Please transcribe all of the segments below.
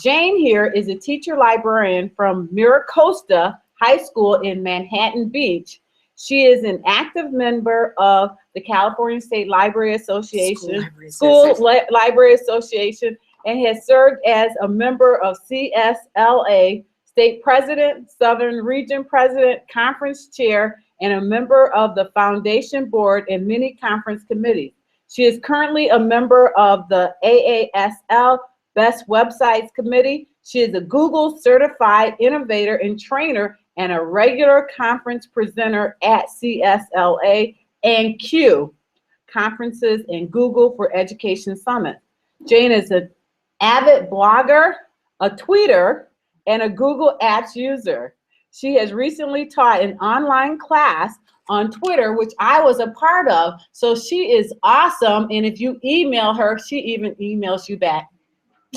Jane here is a teacher librarian from Miracosta High School in Manhattan Beach. She is an active member of the California State Library Association, Library Association, and has served as a member of CSLA, state president, Southern Region president, conference chair, and a member of the foundation board and many conference committees. She is currently a member of the AASL Best Websites Committee. She is a Google certified innovator and trainer and a regular conference presenter at CSLA and Q conferences and Google for Education Summit. Jane is an avid blogger, a tweeter, and a Google Apps user. She has recently taught an online class on Twitter, which I was a part of. So she is awesome. And if you email her, she even emails you back.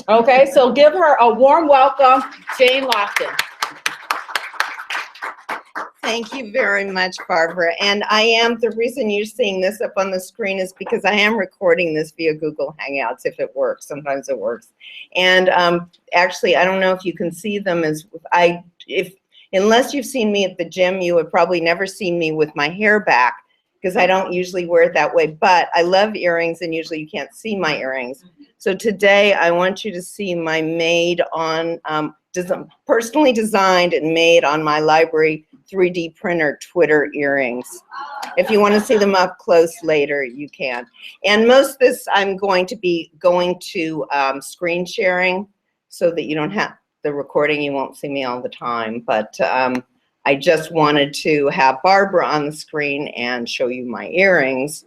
Okay, so give her a warm welcome, Jane Lofton. Thank you very much, Barbara. And the reason you're seeing this up on the screen is because I am recording this via Google Hangouts if it works. Sometimes it works. And actually, I don't know if you can see them unless you've seen me at the gym, you would probably never seen me with my hair back because I don't usually wear it that way. But I love earrings, and usually you can't see my earrings. So today I want you to see my made on, personally designed and made on my library 3D printer Twitter earrings. If you want to see them up close later, you can. And most of this I'm going to be going to screen sharing so that you don't have the recording. You won't see me all the time, but I just wanted to have Barbara on the screen and show you my earrings.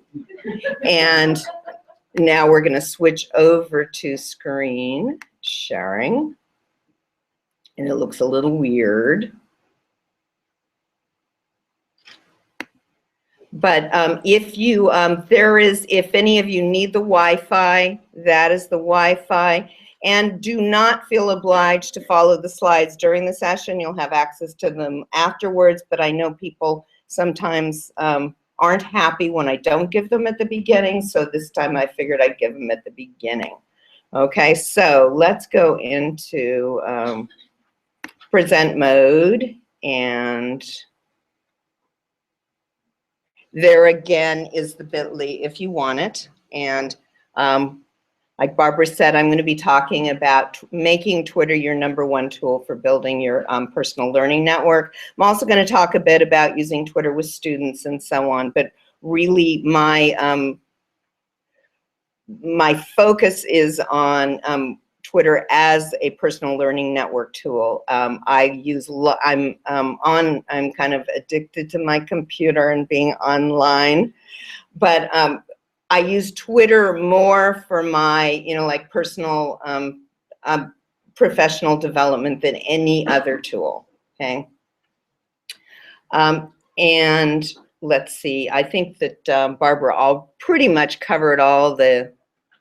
And now we're going to switch over to screen sharing. And it looks a little weird. But if any of you need the Wi-Fi, that is the Wi-Fi. And do not feel obliged to follow the slides during the session. You'll have access to them afterwards, but I know people sometimes aren't happy when I don't give them at the beginning, so this time I figured I'd give them at the beginning. Okay, so let's go into present mode, and there again is the bit.ly if you want it. And like Barbara said, I'm going to be talking about making Twitter your #1 tool for building your personal learning network. I'm also going to talk a bit about using Twitter with students and so on, but really my focus is on Twitter as a personal learning network tool. I'm kind of addicted to my computer and being online, but I use Twitter more for my, like personal, professional development than any other tool, okay? And let's see, I think that Barbara all pretty much covered all the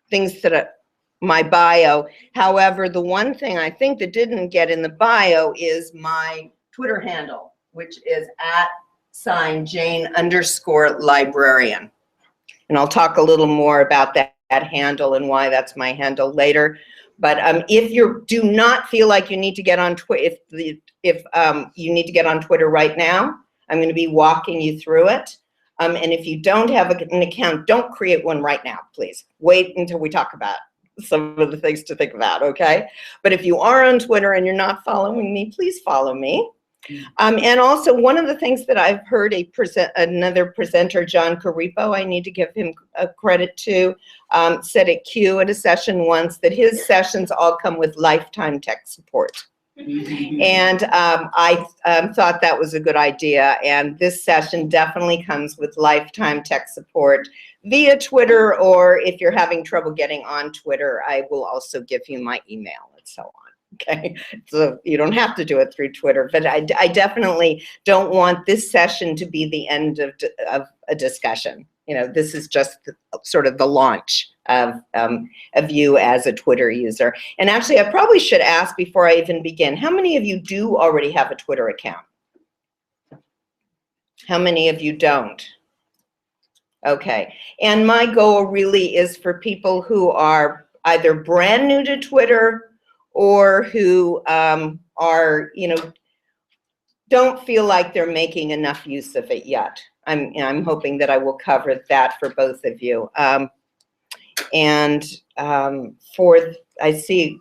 things that my bio. However, the one thing I think that didn't get in the bio is my Twitter handle, which is @Jane_librarian. And I'll talk a little more about that handle and why that's my handle later. But if you do not feel like you need to get on Twitter, if you need to get on Twitter right now, I'm going to be walking you through it. And if you don't have an account, don't create one right now, please. Wait until we talk about some of the things to think about, okay? But if you are on Twitter and you're not following me, please follow me. And also, one of the things that I've heard another presenter, John Caripo, I need to give him credit to, said at Q at a session once that his sessions all come with lifetime tech support. And I thought that was a good idea. And this session definitely comes with lifetime tech support via Twitter, or if you're having trouble getting on Twitter, I will also give you my email and so on. Okay, so you don't have to do it through Twitter, but I definitely don't want this session to be the end of a discussion. This is just sort of the launch of you as a Twitter user. And actually, I probably should ask before I even begin, how many of you do already have a Twitter account? How many of you don't? Okay, and my goal really is for people who are either brand new to Twitter or who are, don't feel like they're making enough use of it yet. I'm hoping that I will cover that for both of you. I see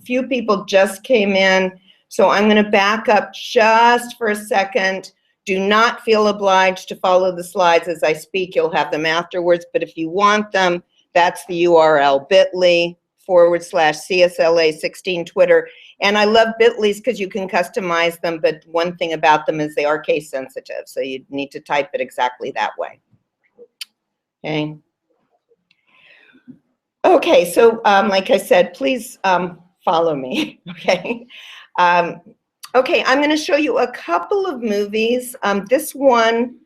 few people just came in, so I'm going to back up just for a second. Do not feel obliged to follow the slides as I speak. You'll have them afterwards, but if you want them, that's the URL, bit.ly/CSLA16 Twitter. And I love bit.lys because you can customize them, but one thing about them is they are case sensitive, so you need to type it exactly that way. Okay. Okay, so like I said, please follow me, okay? Okay, I'm going to show you a couple of movies. This one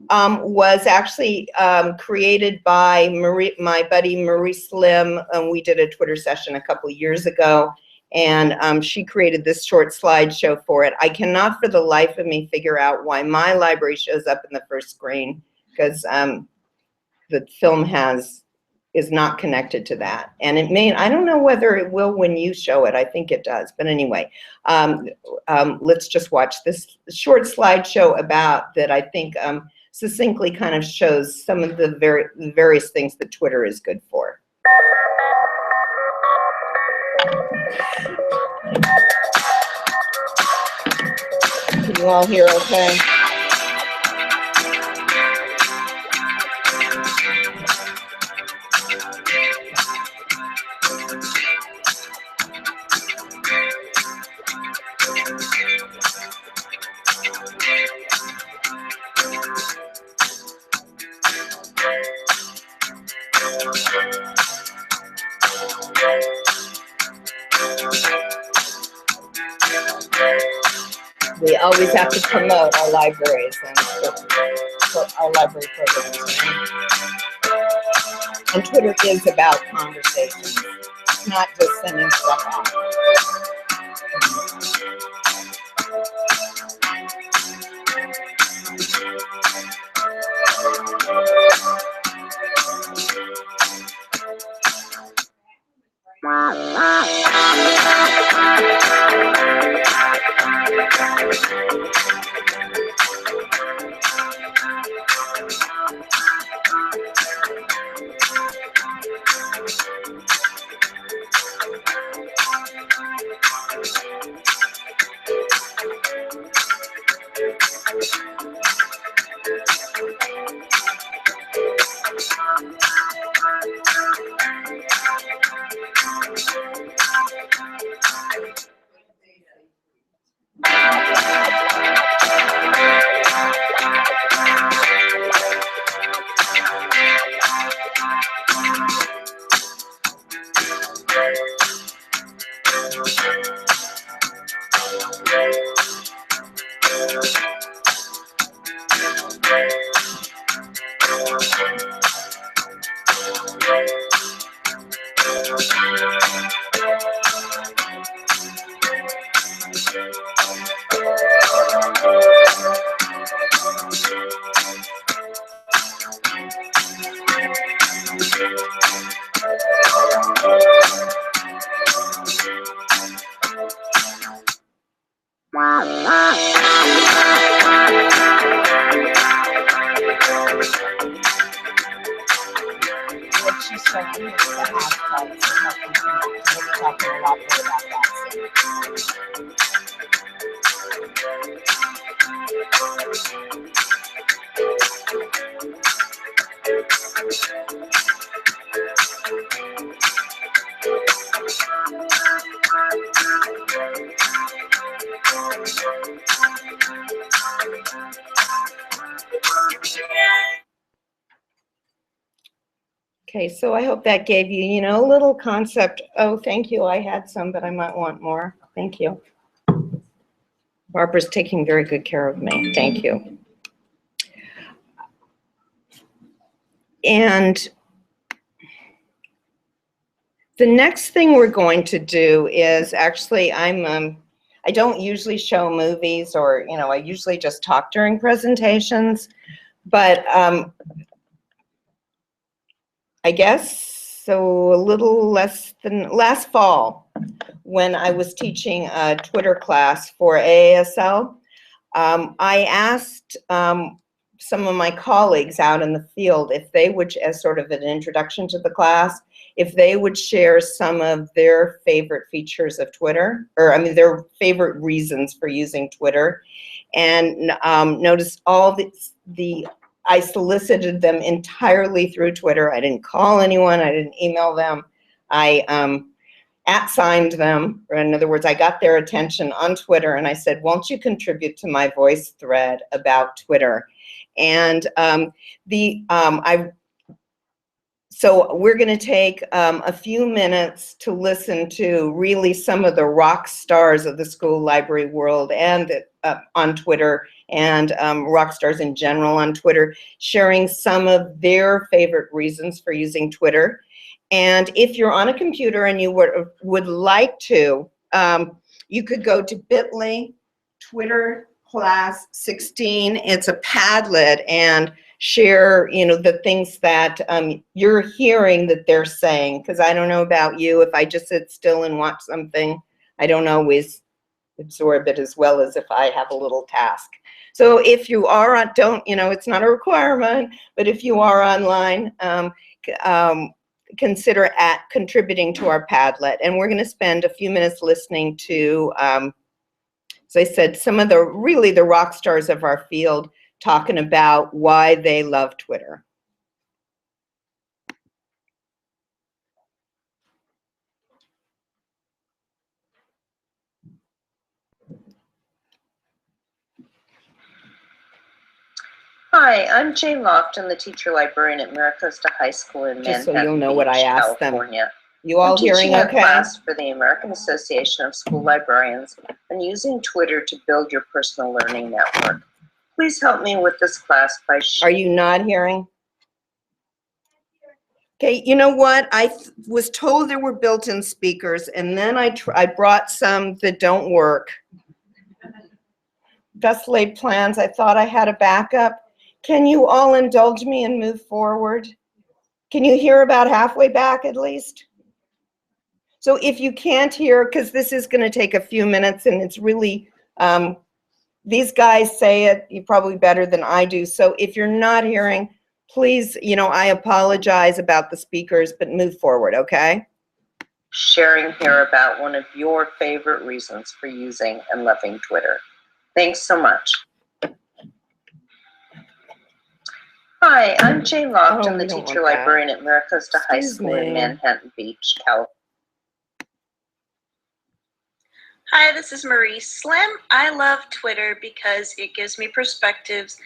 was actually created by my buddy Marie Slim. We did a Twitter session a couple years ago, and she created this short slideshow for it. I cannot for the life of me figure out why my library shows up in the first screen, because the film is not connected to that. And it may, I don't know whether it will when you show it. I think it does. But anyway, let's just watch this short slideshow about that. I think succinctly kind of shows some of the various things that Twitter is good for. Can you all hear okay? We always have to promote our libraries and our library programs. And Twitter is about conversations, not just sending stuff out. Okay, so I hope that gave you, a little concept. Oh, thank you. I had some, but I might want more. Thank you. Barbara's taking very good care of me. Thank you. And the next thing we're going to do is actually, I don't usually show movies, or, I usually just talk during presentations, but I guess so a little less than last fall, when I was teaching a Twitter class for AASL. I asked some of my colleagues out in the field if they would, as sort of an introduction to the class, if they would share some of their favorite features of Twitter, or I mean their favorite reasons for using Twitter. And notice all I solicited them entirely through Twitter. I didn't call anyone, I didn't email them. I @signed them, or in other words, I got their attention on Twitter and I said, won't you contribute to my voice thread about Twitter? And so we're going to take a few minutes to listen to really some of the rock stars of the school library world and on Twitter, and rock stars in general on Twitter, sharing some of their favorite reasons for using Twitter. And if you're on a computer and you would like to, you could go to bit.ly, Twitter class 16. It's a Padlet, and share, the things that you're hearing that they're saying. Because I don't know about you, if I just sit still and watch something, I don't always absorb it as well as if I have a little task. So if you are on, it's not a requirement, but if you are online, consider contributing to our Padlet. And we're going to spend a few minutes listening to, as I said, some of the rock stars of our field talking about why they love Twitter. Hi, I'm Jane Lofton, the teacher librarian at MiraCosta High School in Just Manhattan so you'll know what I asked them. California. You all hearing I'm teaching okay? a class for the American Association of School Librarians on using Twitter to build your personal learning network. Please help me with this class by Are you not hearing? Okay, you know what? I was told there were built-in speakers, and then I brought some that don't work. Best laid plans. I thought I had a backup. Can you all indulge me and move forward? Can you hear about halfway back at least? So if you can't hear, because this is going to take a few minutes, and it's really, these guys say it probably better than I do. So if you're not hearing, please, I apologize about the speakers, but move forward, okay? sharing here about one of your favorite reasons for using and loving Twitter. Thanks so much. Hi, I'm Jane Lofton, the teacher librarian at MiraCosta High School in Manhattan Beach, California. Hi, this is Marie Slim. I love Twitter because it gives me perspectives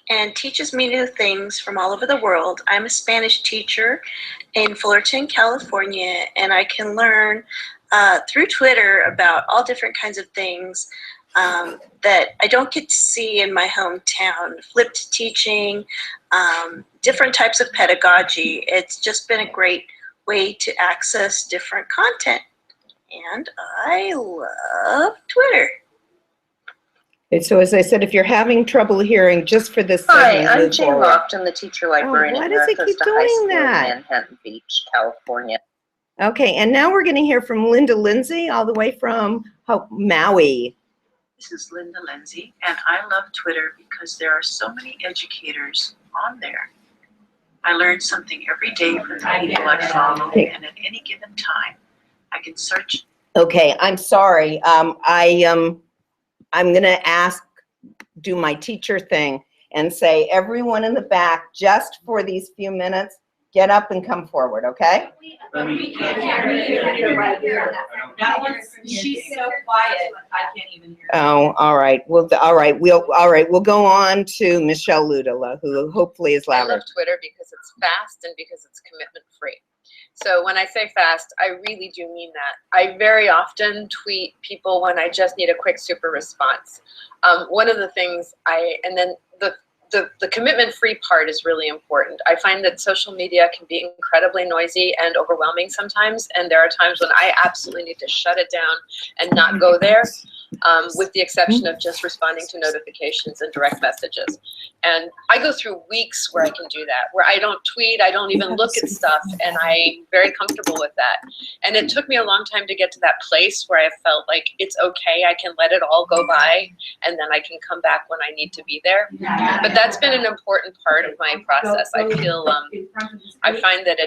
and teaches me new things from all over the world. I'm a Spanish teacher in Fullerton, California, and I can learn through Twitter about all different kinds of things that I don't get to see in my hometown. Flipped teaching, different types of pedagogy. It's just been a great way to access different content. And I love Twitter. And so as I said, if you're having trouble hearing, just for this segment, Hi, I'm Jane Lofton, the teacher librarian at MiraCosta High School in Manhattan Beach, California. Okay, and now we're going to hear from Linda Lindsay, all the way from Maui. This is Linda Lindsay, and I love Twitter because there are so many educators on there. I learn something every day from the people I follow, and at any given time, I can search. Okay, I'm sorry. I'm going to do my teacher thing and say, everyone in the back, just for these few minutes, get up and come forward, okay? We can't hear her. That one's, she's so quiet, I can't even hear her. Oh, all right. Well, we'll go on to Michelle Ludala, who hopefully is louder. I love Twitter because it's fast and because it's commitment free. So when I say fast, I really do mean that. I very often tweet people when I just need a quick super response. One of the things and then the commitment-free part is really important. I find that social media can be incredibly noisy and overwhelming sometimes, and there are times when I absolutely need to shut it down and not go there. with the exception of just responding to notifications and direct messages. And I go through weeks where I can do that, where I don't tweet, I don't even look at stuff, and I'm very comfortable with that. And it took me a long time to get to that place where I felt like it's okay, I can let it all go by, and then I can come back when I need to be there. But that's been an important part of my process. I feel, I find that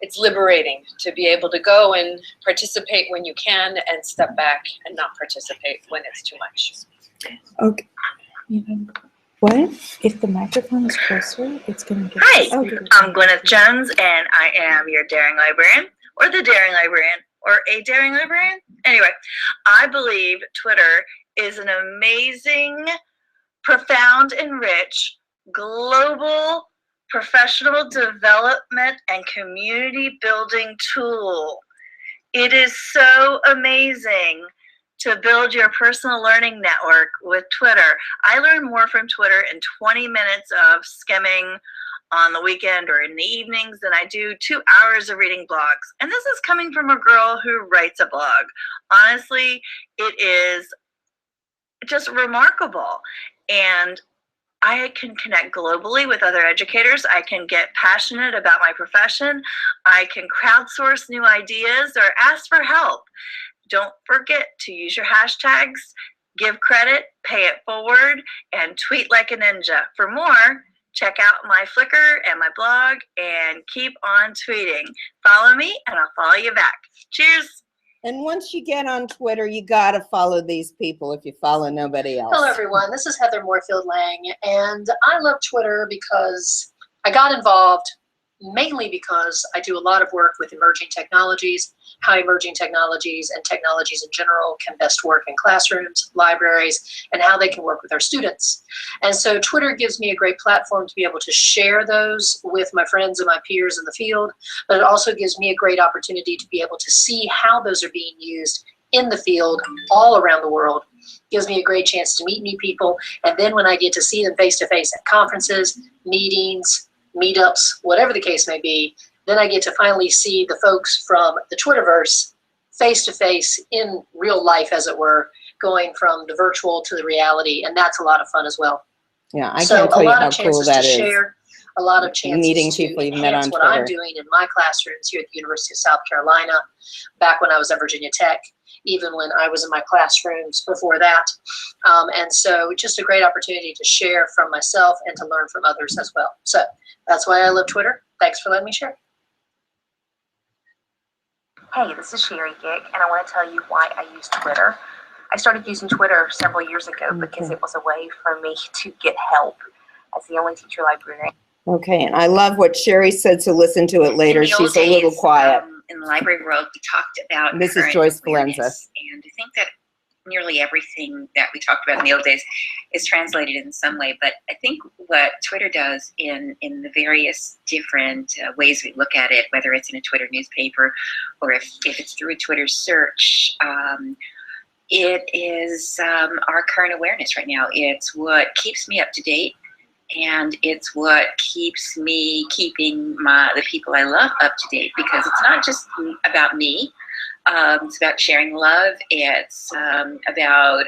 it's liberating to be able to go and participate when you can and step back and not participate when it's too much. Okay. What? If the microphone is closer, it's going to get... Hi, I'm Gwyneth Jones, and I am your Daring Librarian, or the Daring Librarian, or a Daring Librarian. Anyway, I believe Twitter is an amazing, profound, and rich global professional development and community building tool. It is so amazing to build your personal learning network with Twitter. I learn more from Twitter in 20 minutes of skimming on the weekend or in the evenings than I do 2 hours of reading blogs. And this is coming from a girl who writes a blog. Honestly, it is just remarkable. And I can connect globally with other educators. I can get passionate about my profession. I can crowdsource new ideas or ask for help. Don't forget to use your hashtags, give credit, pay it forward, and tweet like a ninja. For more, check out my Flickr and my blog and keep on tweeting. Follow me and I'll follow you back. Cheers. And once you get on Twitter, you gotta follow these people if you follow nobody else. Hello everyone, this is Heather Moorfield-Lang, and I love Twitter because I got involved mainly because I do a lot of work with emerging technologies, how emerging technologies and technologies in general can best work in classrooms, libraries, and how they can work with our students. And so Twitter gives me a great platform to be able to share those with my friends and my peers in the field, but it also gives me a great opportunity to be able to see how those are being used in the field all around the world. Gives me a great chance to meet new people, and then when I get to see them face-to-face at conferences, meetings, meetups, whatever the case may be, then I get to finally see the folks from the Twitterverse face-to-face in real life, as it were, going from the virtual to the reality, and that's a lot of fun as well. Yeah, I can't tell you how cool that is. Share, a lot of chances Meeting to people you've met enhance on what I'm Twitter. doing in my classrooms here at the University of South Carolina, back when I was at Virginia Tech, even when I was in my classrooms before that. And so just a great opportunity to share from myself and to learn from others as well. So that's why I love Twitter. Thanks for letting me share. Hey, this is Sherry Gick, and I want to tell you why I use Twitter. I started using Twitter several years ago because it was a way for me to get help as the only teacher librarian. Okay, and I love what Sherry said, so listen to it later. She's a little quiet. In the library world, we talked about This is current Joyce awareness, Valenza. and I think that nearly everything that we talked about in the old days is translated in some way. But I think what Twitter does in the various different ways we look at it, whether it's in a Twitter newspaper or if it's through a Twitter search, it is our current awareness right now. It's what keeps me up to date, and it's what keeps me keeping the people I love up to date, because it's not just about me. It's about sharing love. It's about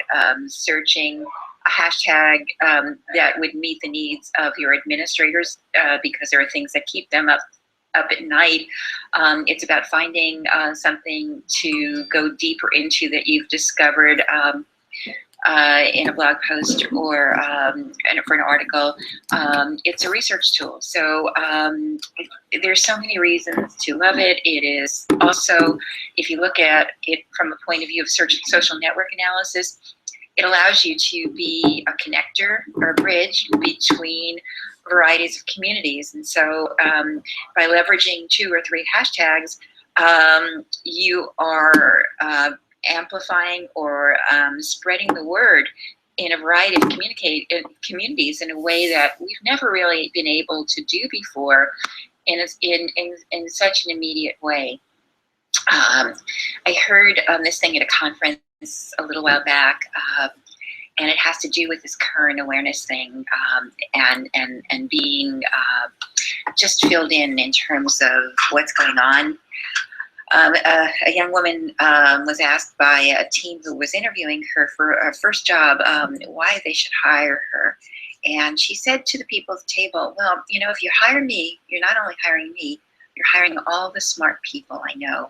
searching a hashtag that would meet the needs of your administrators, because there are things that keep them up at night. It's about finding something to go deeper into that you've discovered in a blog post or for an article. It's a research tool. So there's so many reasons to love it. It is also, if you look at it from a point of view of social network analysis, it allows you to be a connector or a bridge between varieties of communities. And so by leveraging 2 or 3 hashtags, you are amplifying or spreading the word in a variety of communities in a way that we've never really been able to do before in such an immediate way. I heard this thing at a conference a little while back, and it has to do with this current awareness thing, and being just filled in terms of what's going on. A young woman was asked by a team who was interviewing her for her first job why they should hire her. And she said to the people at the table, well, you know, if you hire me, you're not only hiring me, you're hiring all the smart people I know.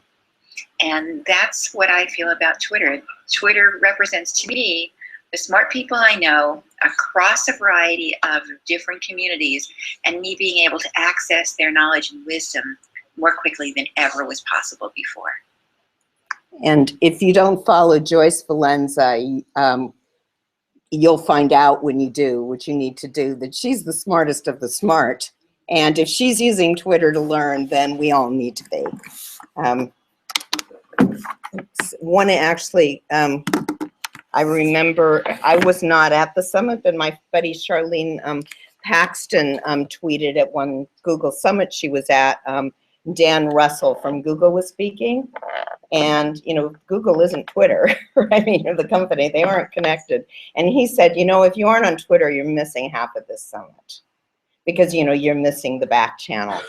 And that's what I feel about Twitter. Twitter represents to me the smart people I know across a variety of different communities, and me being able to access their knowledge and wisdom more quickly than ever was possible before. And if you don't follow Joyce Valenza, you'll find out when you do what you need to do, that she's the smartest of the smart. And if she's using Twitter to learn, then we all need to be. One actually, I remember I was not at the summit, but my buddy Charlene Paxton tweeted at one Google summit she was at. Dan Russell from Google was speaking, and you know, Google isn't Twitter, right? I mean, the company, they aren't connected. And he said, you know, if you aren't on Twitter, you're missing half of this summit, because you know, you're missing the back channel.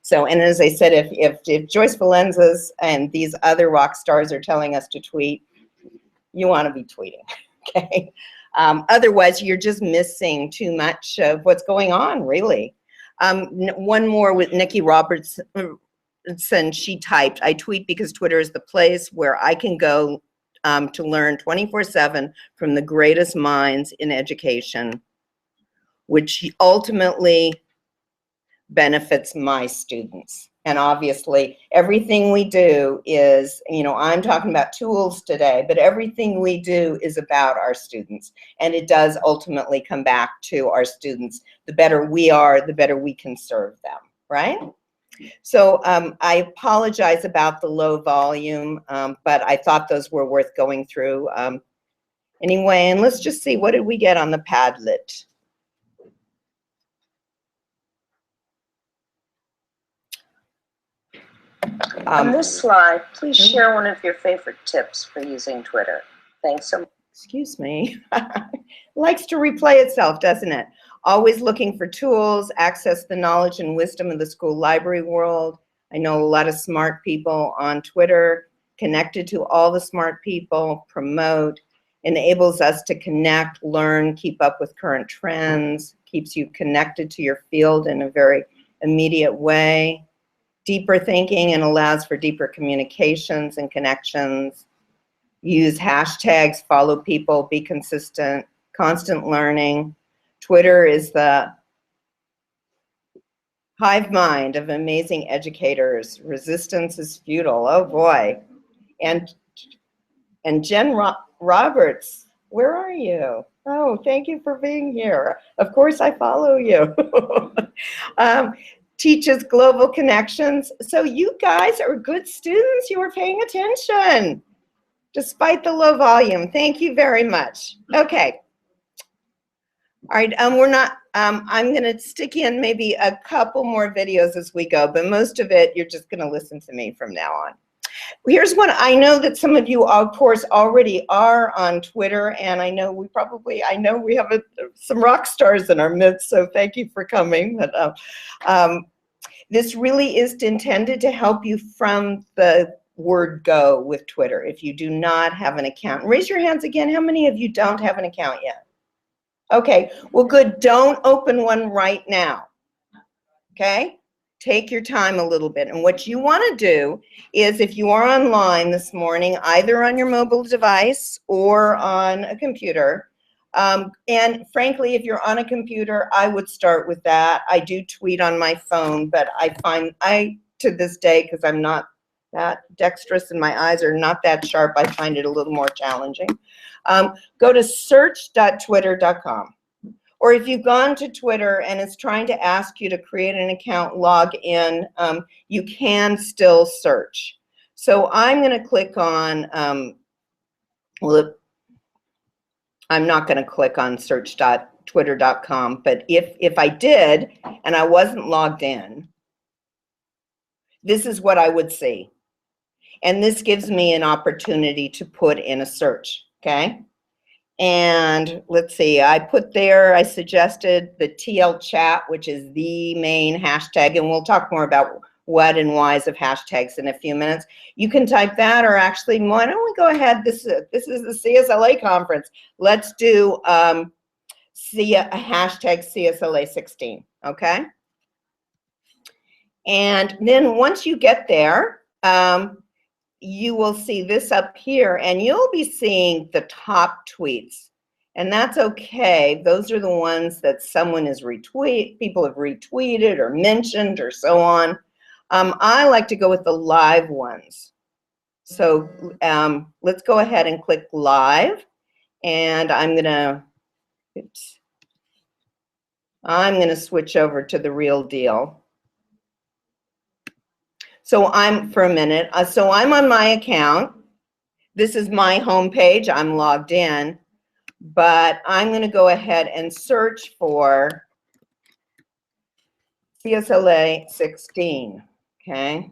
So, and as I said, if Joyce Valenza's and these other rock stars are telling us to tweet, you want to be tweeting, okay? Otherwise, you're just missing too much of what's going on, really. One more with Nikki Robertson, she typed, I tweet because Twitter is the place where I can go to learn 24/7 from the greatest minds in education, which ultimately benefits my students. And obviously, everything we do is, you know, I'm talking about tools today, but everything we do is about our students. And it does ultimately come back to our students. The better we are, the better we can serve them, right? So I apologize about the low volume, but I thought those were worth going through. Anyway, and let's just see, what did we get on the Padlet? On this slide, please share one of your favorite tips for using Twitter. Thanks so much. Excuse me. Likes to replay itself, doesn't it? Always looking for tools, access the knowledge and wisdom of the school library world. I know a lot of smart people on Twitter, connected to all the smart people, promote, enables us to connect, learn, keep up with current trends, keeps you connected to your field in a very immediate way. Deeper thinking and allows for deeper communications and connections. Use hashtags, follow people, be consistent, constant learning. Twitter is the hive mind of amazing educators. Resistance is futile, oh boy. And Jen Roberts, where are you? Oh, thank you for being here. Of course I follow you. Teaches global connections. So you guys are good students. You are paying attention despite the low volume. Thank you very much. Okay. All right, we're not, I'm gonna stick in maybe a couple more videos as we go, but most of it, you're just gonna listen to me from now on. Here's one. I know that some of you, of course, already are on Twitter, and I know we have some rock stars in our midst, so thank you for coming. But this really is intended to help you from the word go with Twitter. If you do not have an account, raise your hands again. How many of you don't have an account yet? Okay, well, good. Don't open one right now. Okay? Take your time a little bit. And what you want to do is, if you are online this morning, either on your mobile device or on a computer, and frankly, if you're on a computer, I would start with that. I do tweet on my phone, but I find to this day, because I'm not that dexterous and my eyes are not that sharp, I find it a little more challenging. Go to search.twitter.com. Or if you've gone to Twitter and it's trying to ask you to create an account, log in, you can still search. So I'm going to click on, well, I'm not going to click on search.twitter.com, but if I did and I wasn't logged in, this is what I would see. And this gives me an opportunity to put in a search, okay? And let's see, I put there, I suggested the TL chat, which is the main hashtag, and we'll talk more about what and whys of hashtags in a few minutes. You can type that, or actually, why don't we go ahead? This is the CSLA conference. Let's do see a hashtag CSLA 16, okay? And then once you get there, you will see this up here, and you'll be seeing the top tweets. And that's okay. Those are the ones that someone has people have retweeted or mentioned or so on. I like to go with the live ones. So let's go ahead and click live. And I'm gonna switch over to the real deal. So for a minute, so I'm on my account. This is my home page. I'm logged in. But I'm going to go ahead and search for CSLA 16, okay?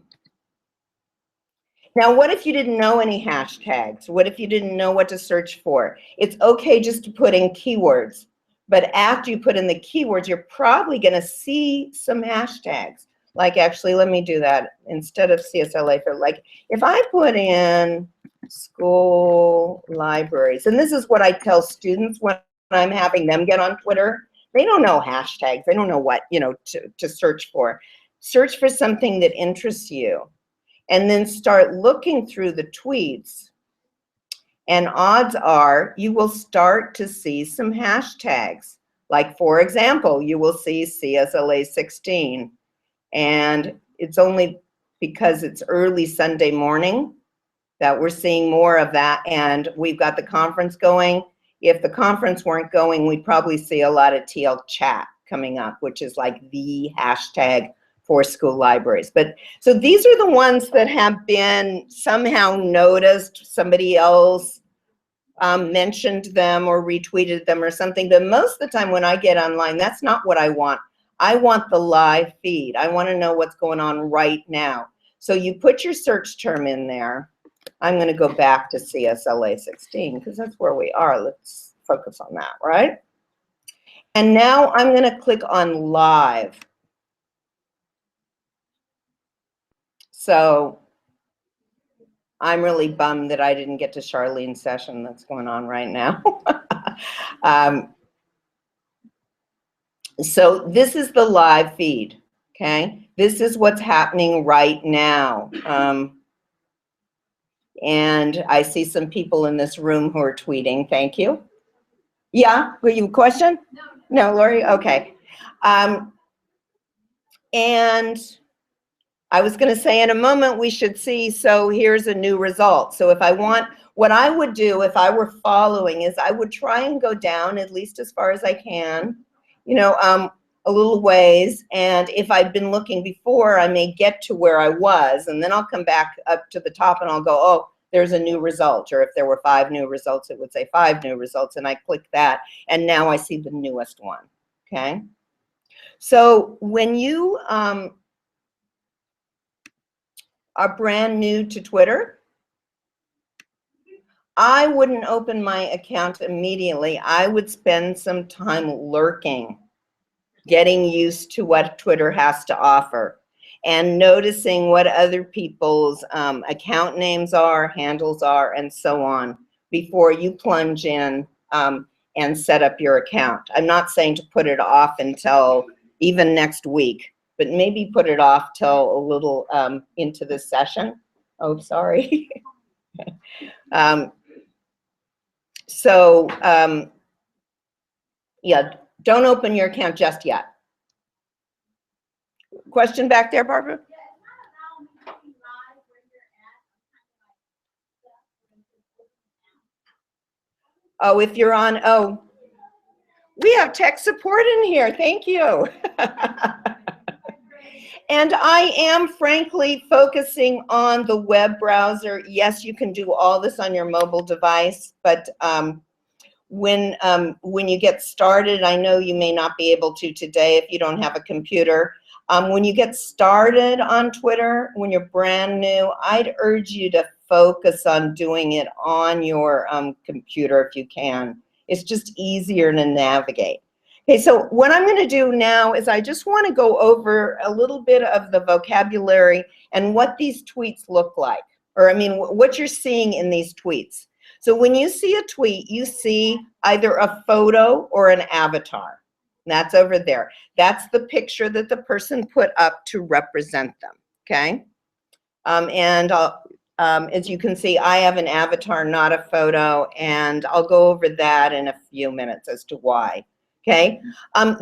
Now, what if you didn't know any hashtags? What if you didn't know what to search for? It's okay just to put in keywords, but after you put in the keywords, you're probably going to see some hashtags. Like, actually, let me do that instead of CSLA. Like, if I put in school libraries, and this is what I tell students when I'm having them get on Twitter. They don't know hashtags. They don't know what, to search for. Search for something that interests you, and then start looking through the tweets, and odds are you will start to see some hashtags. Like, for example, you will see CSLA 16, and it's only because it's early Sunday morning that we're seeing more of that, and we've got the conference going. If the conference weren't going, we'd probably see a lot of TL chat coming up, which is like the hashtag for school libraries. But so these are the ones that have been somehow noticed. Somebody else mentioned them or retweeted them or something. But most of the time when I get online, that's not what I want. I want the live feed. I want to know what's going on right now. So you put your search term in there. I'm going to go back to CSLA 16 because that's where we are. Let's focus on that, right? And now I'm going to click on live. So I'm really bummed that I didn't get to Charlene's session that's going on right now. So this is the live feed, okay? This is what's happening right now. And I see some people in this room who are tweeting. Thank you. Yeah, were you a question? No, Lori? Okay. And I was going to say in a moment we should see, so here's a new result. So if I want, what I would do if I were following is I would try and go down at least as far as I can, a little ways. And if I'd been looking before, I may get to where I was, and then I'll come back up to the top and I'll go, oh, there's a new result. Or if there were 5 new results, it would say 5 new results. And I click that, and now I see the newest one, okay? So when you are brand new to Twitter, I wouldn't open my account immediately. I would spend some time lurking, getting used to what Twitter has to offer, and noticing what other people's account names are, handles are, and so on, before you plunge in and set up your account. I'm not saying to put it off until even next week, but maybe put it off till a little into this session. Oh, sorry. Yeah, don't open your account just yet. Question back there, Barbara? Oh, if you're on, oh, we have tech support in here. Thank you. And I am frankly focusing on the web browser. Yes, you can do all this on your mobile device, but when you get started, I know you may not be able to today if you don't have a computer. When you get started on Twitter, when you're brand new, I'd urge you to focus on doing it on your computer if you can. It's just easier to navigate. Okay, so what I'm going to do now is I just want to go over a little bit of the vocabulary and what these tweets look like, or I mean, what you're seeing in these tweets. So when you see a tweet, you see either a photo or an avatar. That's over there. That's the picture that the person put up to represent them, okay? As you can see, I have an avatar, not a photo, and I'll go over that in a few minutes as to why. Okay,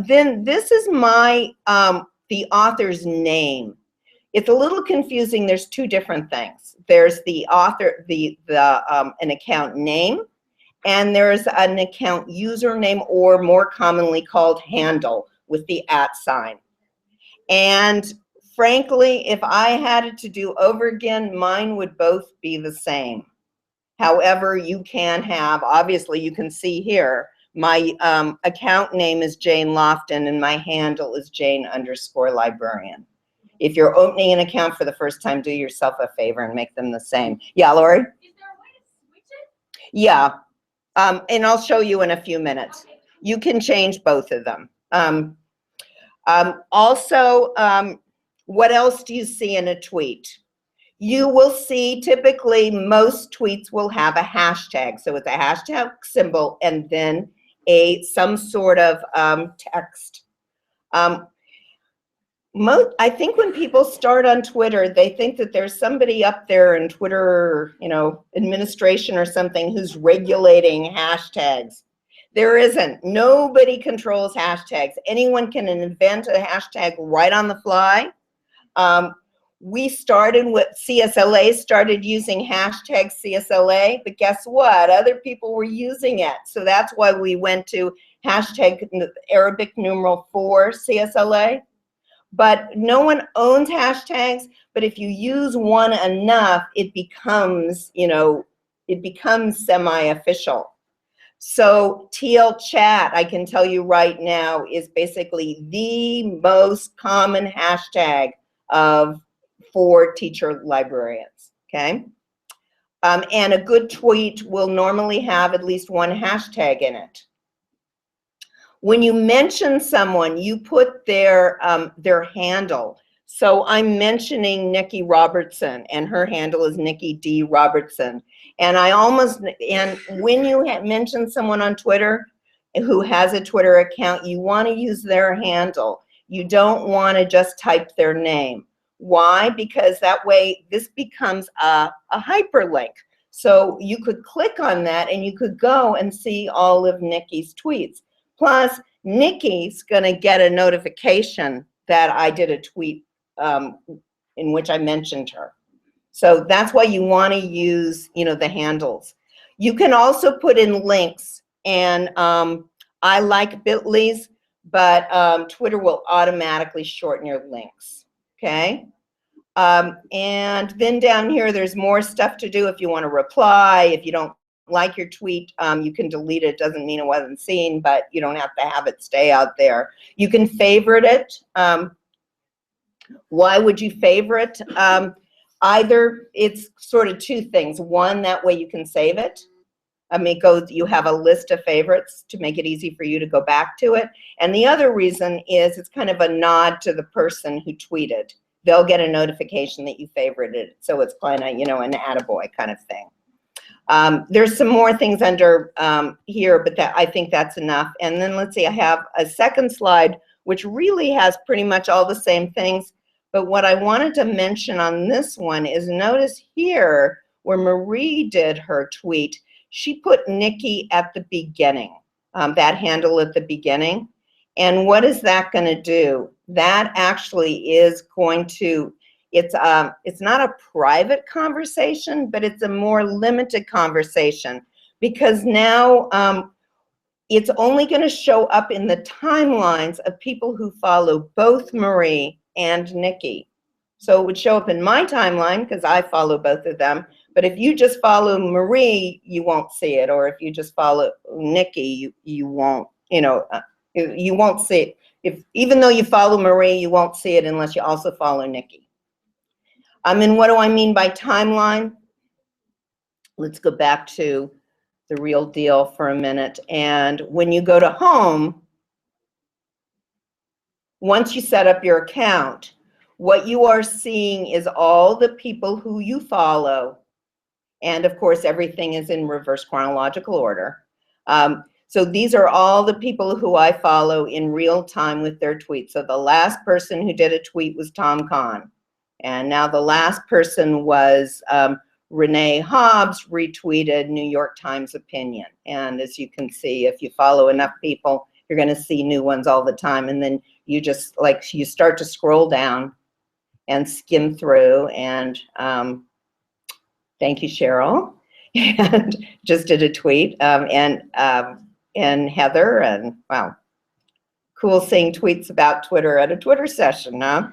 then this is my, the author's name. It's a little confusing. There's two different things. There's the author, an account name, and there's an account username, or more commonly called handle with the @ sign. And frankly, if I had it to do over again, mine would both be the same. However, you can have, obviously you can see here, my account name is Jane Lofton and my handle is Jane_librarian. If you're opening an account for the first time, do yourself a favor and make them the same. Yeah, Lori? Is there a way to switch it? Yeah, and I'll show you in a few minutes. Okay. You can change both of them. Also, what else do you see in a tweet? You will see typically most tweets will have a hashtag. So it's a hashtag symbol and then some sort of text. I think when people start on Twitter, they think that there's somebody up there in Twitter, you know, administration or something who's regulating hashtags. There isn't. Nobody controls hashtags. Anyone can invent a hashtag right on the fly. We started with CSLA, started using hashtag CSLA, but guess what? Other people were using it. So that's why we went to hashtag Arabic numeral 4 CSLA. But no one owns hashtags, but if you use one enough, it becomes, you know, it becomes semi-official. So TL chat, I can tell you right now, is basically the most common hashtag for teacher librarians, okay? And a good tweet will normally have at least one hashtag in it. When you mention someone, you put their handle. So I'm mentioning Nikki Robertson, and her handle is Nikki D. Robertson. And when you mention someone on Twitter who has a Twitter account, you want to use their handle. You don't want to just type their name. Why? Because that way this becomes a hyperlink. So you could click on that and you could go and see all of Nikki's tweets. Plus, Nikki's going to get a notification that I did a tweet in which I mentioned her. So that's why you want to use, you know, the handles. You can also put in links, and I like Bitly's, but Twitter will automatically shorten your links, okay? And then down here, there's more stuff to do if you want to reply. If you don't like your tweet, you can delete it. Doesn't mean it wasn't seen, but you don't have to have it stay out there. You can favorite it. Why would you favorite? Either it's sort of two things. One, that way you can save it. I mean, you have a list of favorites to make it easy for you to go back to it. And the other reason is it's kind of a nod to the person who tweeted. They'll get a notification that you favorited it. So it's kind of, you know, an attaboy kind of thing. There's some more things under here, but I think that's enough. And then let's see, I have a second slide, which really has pretty much all the same things. But what I wanted to mention on this one is notice here where Marie did her tweet, she put Nikki at the beginning, that handle at the beginning. And what is that going to do? That actually is going to, it's not a private conversation, but it's a more limited conversation, because now it's only going to show up in the timelines of people who follow both Marie and Nikki. So it would show up in my timeline because I follow both of them. But if you just follow Marie, you won't see it. Or if you just follow Nikki, you won't, you know, you won't see it. Even though you follow Marie, you won't see it unless you also follow Nikki. And what do I mean by timeline? Let's go back to the real deal for a minute. And when you go to home, once you set up your account, what you are seeing is all the people who you follow. And of course, everything is in reverse chronological order. So these are all the people who I follow in real time with their tweets. So the last person who did a tweet was Tom Kahn. And now the last person was Renee Hobbs retweeted New York Times opinion. And as you can see, if you follow enough people, you're going to see new ones all the time. And then you just you start to scroll down and skim through. And thank you, Cheryl. And just did a tweet. And Heather, and wow, cool seeing tweets about Twitter at a Twitter session, huh?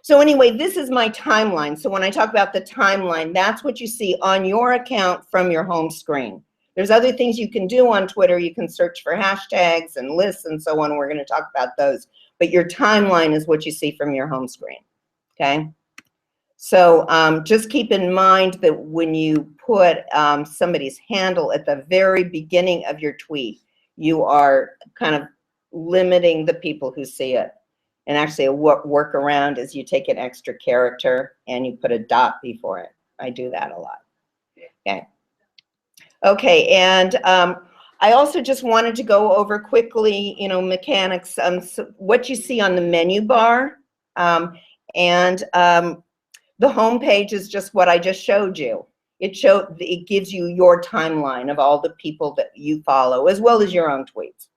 So anyway, this is my timeline. So when I talk about the timeline, that's what you see on your account from your home screen. There's other things you can do on Twitter. You can search for hashtags and lists and so on. We're going to talk about those. But your timeline is what you see from your home screen, okay? So just keep in mind that when you put somebody's handle at the very beginning of your tweet, you are kind of limiting the people who see it. And actually, a workaround is you take an extra character and you put a dot before it. I do that a lot. Okay. Okay, and I also just wanted to go over quickly, you know, mechanics, so what you see on the menu bar, the home page is just what I just showed you. It gives you your timeline of all the people that you follow, as well as your own tweets.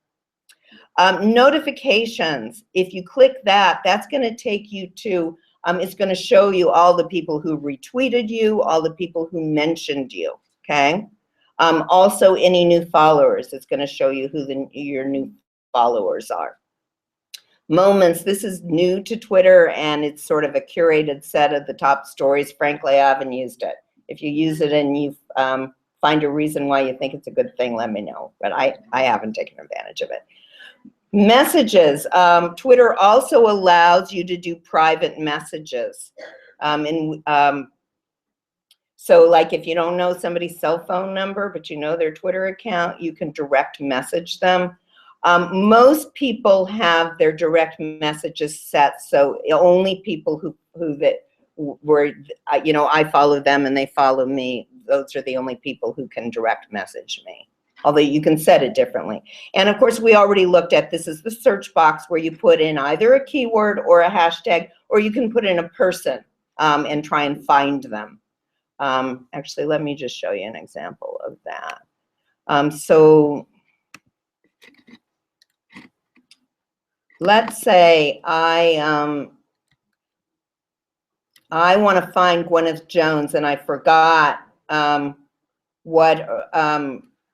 Notifications, if you click that, that's going to take you to, it's going to show you all the people who retweeted you, all the people who mentioned you, okay? Also, any new followers, it's going to show you who your new followers are. Moments, this is new to Twitter, and it's sort of a curated set of the top stories. Frankly, I haven't used it. If you use it and you find a reason why you think it's a good thing, let me know. But I haven't taken advantage of it. Messages, Twitter also allows you to do private messages. So like if you don't know somebody's cell phone number, but you know their Twitter account, you can direct message them. Most people have their direct messages set, so only people who were, you know, I follow them and they follow me, those are the only people who can direct message me. Although you can set it differently. And of course, we already looked at, this is the search box where you put in either a keyword or a hashtag, or you can put in a person and try and find them. Actually, let me just show you an example of that. So let's say I want to find Gwyneth Jones and I forgot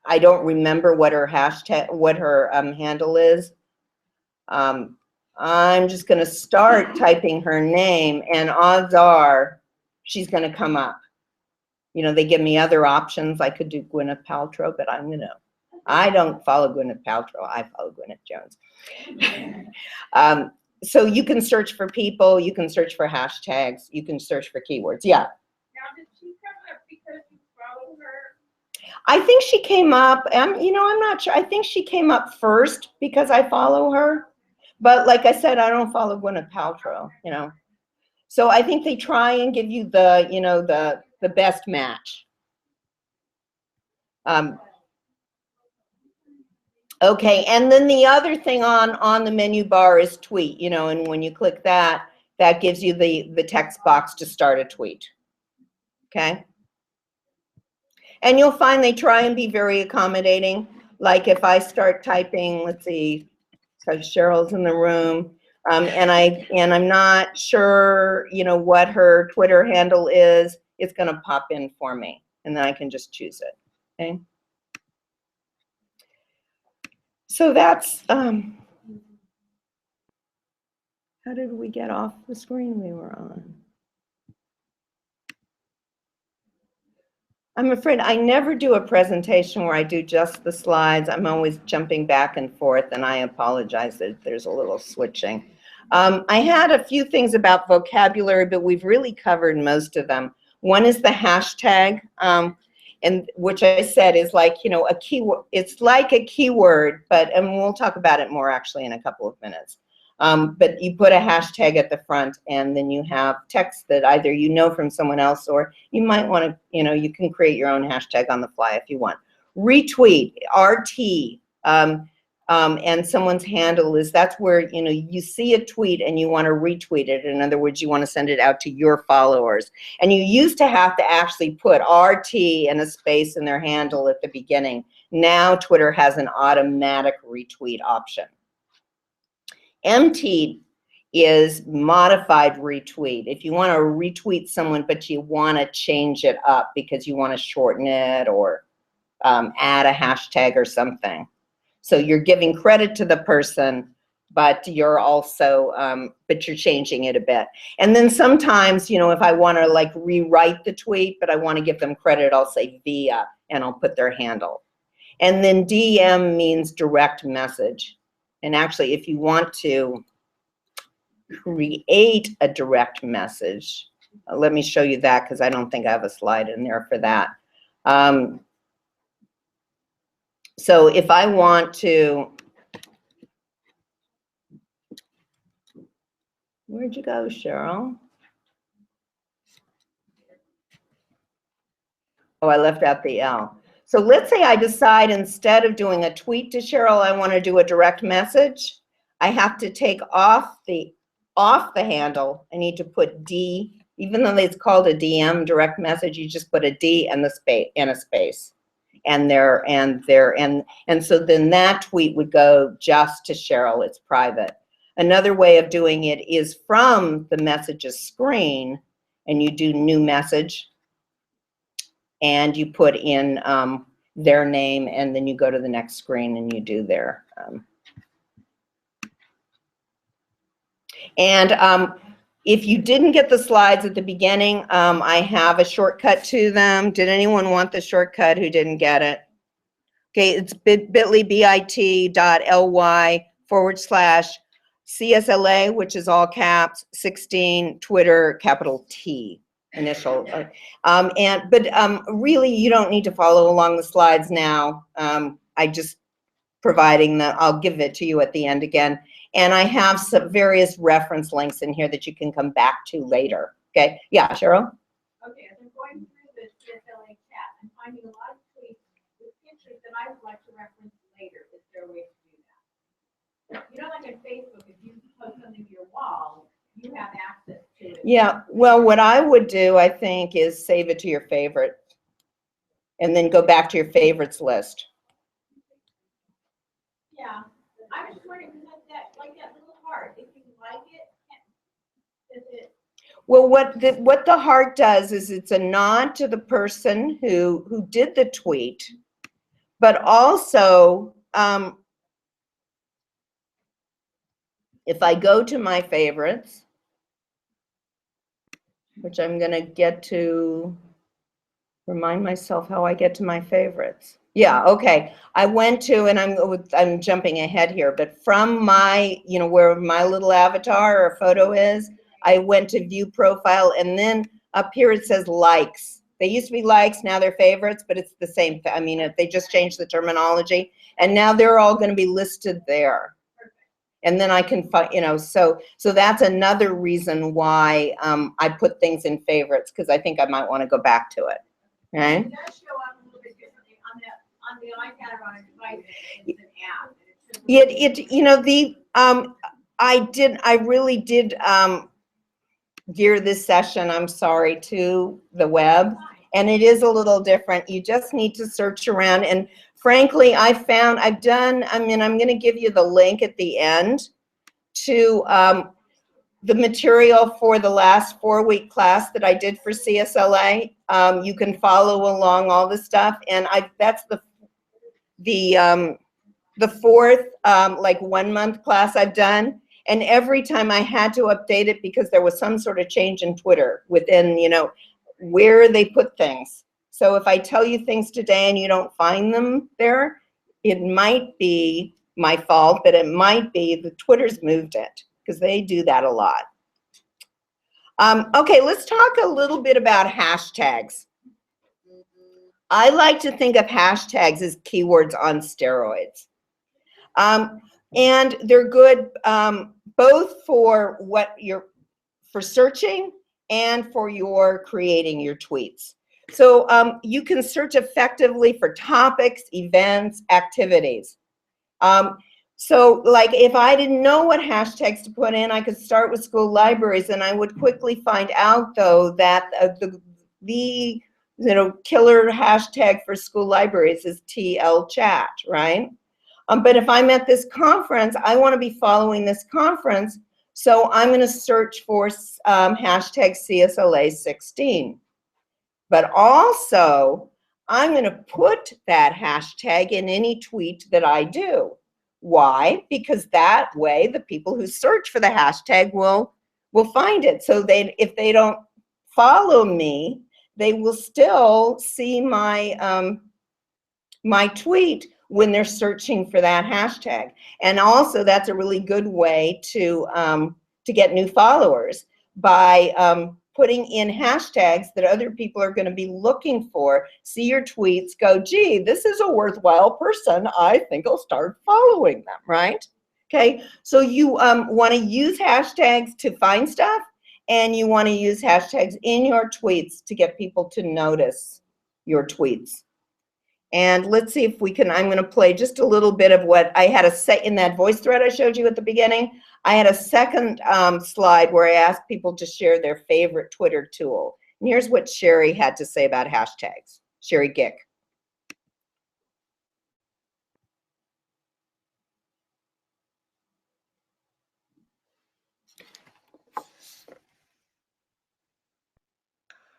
I don't remember what her hashtag, what her handle is. I'm just going to start typing her name, and odds are she's going to come up. You know, they give me other options. I could do Gwyneth Paltrow, but I don't follow Gwyneth Paltrow. I follow Gwyneth Jones. So you can search for people, you can search for hashtags, you can search for keywords. Yeah. Now, did she come up because you follow her? I think she came up, you know, I'm not sure. I think she came up first because I follow her. But like I said, I don't follow Gwyneth Paltrow, you know. So I think they try and give you the, you know, the best match. Okay, and then the other thing on the menu bar is tweet, you know, and when you click that, that gives you the text box to start a tweet, okay? And you'll find they try and be very accommodating. Like if I start typing, let's see, so Cheryl's in the room, and I'm not sure, you know, what her Twitter handle is, it's gonna pop in for me, and then I can just choose it, okay? So that's, how did we get off the screen we were on? I'm afraid I never do a presentation where I do just the slides. I'm always jumping back and forth, and I apologize that there's a little switching. I had a few things about vocabulary, but we've really covered most of them. One is the hashtag. and which I said is like, you know, a keyword. It's like a keyword, and we'll talk about it more actually in a couple of minutes. But you put a hashtag at the front, and then you have text that either you know from someone else, or you might want to, you know, you can create your own hashtag on the fly if you want. Retweet, RT, and someone's handle is, that's where, you know, you see a tweet and you want to retweet it. In other words, you want to send it out to your followers. And you used to have to actually put RT and a space in their handle at the beginning. Now Twitter has an automatic retweet option. MT is modified retweet. If you want to retweet someone, but you want to change it up because you want to shorten it or add a hashtag or something. So you're giving credit to the person, but you're also, but you're changing it a bit. And then sometimes, you know, if I want to like rewrite the tweet, but I want to give them credit, I'll say via, and I'll put their handle. And then DM means direct message. And actually, if you want to create a direct message, let me show you that because I don't think I have a slide in there for that. So if I want to, where'd you go, Cheryl? Oh, I left out the L. So let's say I decide instead of doing a tweet to Cheryl, I want to do a direct message. I have to take off the handle. I need to put D, even though it's called a DM, direct message, you just put a D and the space and a space. And so then that tweet would go just to Cheryl. It's private. Another way of doing it is from the messages screen, and you do new message, and you put in their name, and then you go to the next screen and you do their. If you didn't get the slides at the beginning, I have a shortcut to them. Did anyone want the shortcut who didn't get it? Okay, it's bit.ly, bit.ly/CSLA, which is all caps, 16, Twitter, capital T, initial. Really, you don't need to follow along the slides now. I just providing that, I'll give it to you at the end again. And I have some various reference links in here that you can come back to later. Okay, yeah, Cheryl? Okay, as I'm going through the CSLA chat, I'm finding a lot of tweets with pictures that I would like to reference later. Is there a way to do that? You know, like on Facebook, if you post something to your wall, you have access to it. Yeah, well, what I would do, I think, is save it to your favorite and then go back to your favorites list. Yeah, I was just wondering, like that little heart, if you like it, is it? Well, what the heart does is it's a nod to the person who did the tweet, but also if I go to my favorites, which I'm going to get to remind myself how I get to my favorites. Yeah, okay. I went to, and I'm jumping ahead here, but from my, you know, where my little avatar or photo is, I went to view profile, and then up here it says likes. They used to be likes, now they're favorites, but it's the same thing. I mean, they just changed the terminology, and now they're all going to be listed there. And then I can find, you know, so that's another reason why I put things in favorites, because I think I might want to go back to it. Right? It does show up a little bit differently on the iPad or on a device. It's an app. You know, I really did gear this session, I'm sorry, to the web, and it is a little different. You just need to search around, and frankly, I'm going to give you the link at the end to the material for the last 4-week class that I did for CSLA. You can follow along all the stuff, and that's the fourth like 1-month class I've done, and every time I had to update it because there was some sort of change in Twitter within, you know, where they put things. So if I tell you things today and you don't find them there, it might be my fault, but it might be the Twitter's moved it, because they do that a lot. Okay, let's talk a little bit about hashtags. I like to think of hashtags as keywords on steroids. And they're good both for for searching and for your creating your tweets. So you can search effectively for topics, events, activities. So like if I didn't know what hashtags to put in, I could start with school libraries, and I would quickly find out though that the killer hashtag for school libraries is TL chat, right? But if I'm at this conference, I want to be following this conference, so I'm going to search for hashtag CSLA16. But also, I'm going to put that hashtag in any tweet that I do. Why? Because that way, the people who search for the hashtag will find it. So if they don't follow me, they will still see my my tweet when they're searching for that hashtag. And also, that's a really good way to get new followers by putting in hashtags that other people are going to be looking for, see your tweets, go, gee, this is a worthwhile person. I think I'll start following them, right? Okay, so you want to use hashtags to find stuff, and you want to use hashtags in your tweets to get people to notice your tweets. And let's see if we can, I'm going to play just a little bit of what I had in that voice thread I showed you at the beginning. I had a second slide where I asked people to share their favorite Twitter tool. And here's what Sherry had to say about hashtags. Sherry Gick.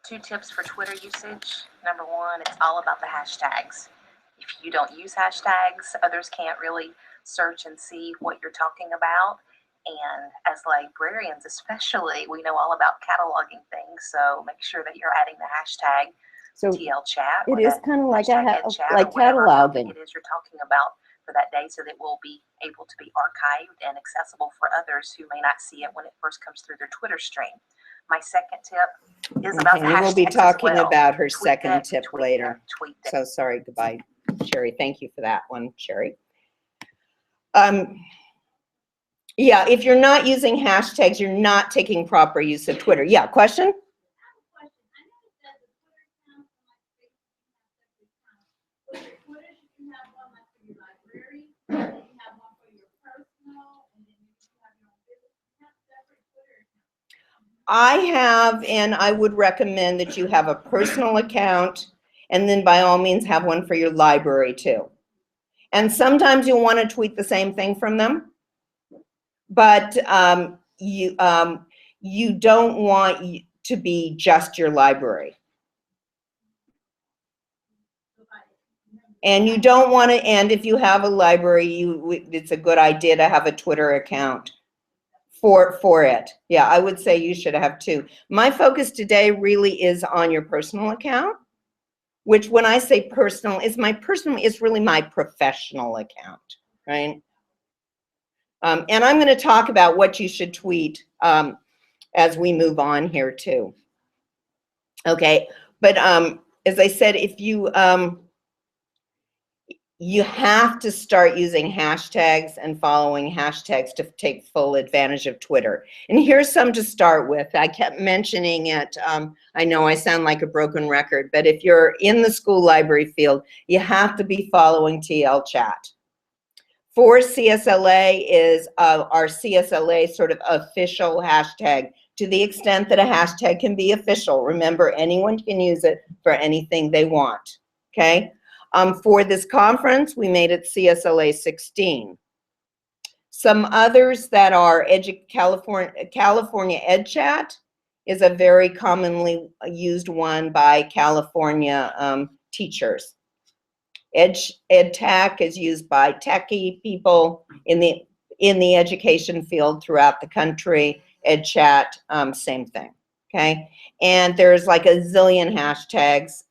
Two tips for Twitter usage. Number one, it's all about the hashtags. If you don't use hashtags, others can't really search and see what you're talking about. And as librarians especially, we know all about cataloging things, so make sure that you're adding the hashtag TL chat. It is kind of like cataloging. It is you're talking about for that day, so that it will be able to be archived and accessible for others who may not see it when it first comes through their Twitter stream. My second tip is about the hashtags. We'll be talking as well. about her Tweet second that, tip tweet later. that, tweet that. So sorry, goodbye, Sherry. Thank you for that one, Sherry. Yeah, if you're not using hashtags, you're not taking proper use of Twitter. Yeah, question? I have, and I would recommend that you have a personal account, and then by all means have one for your library too. And sometimes you'll want to tweet the same thing from them, but you don't want to be just your library. And you don't want to, and if you have a library, it's a good idea to have a Twitter account for it. Yeah, I would say you should have two. My focus today really is on your personal account, which when I say personal, is really my professional account, right? And I'm going to talk about what you should tweet as we move on here too. Okay, but as I said, if you have to start using hashtags and following hashtags to take full advantage of Twitter. And here's some to start with. I kept mentioning it. I know I sound like a broken record, but if you're in the school library field, you have to be following TL chat. For CSLA is our CSLA sort of official hashtag, to the extent that a hashtag can be official. Remember, anyone can use it for anything they want, okay? For this conference, we made it CSLA 16. Some others that are California EdChat is a very commonly used one by California teachers. EdTech is used by techie people in the education field throughout the country. EdChat, same thing, okay? And there's like a zillion hashtags.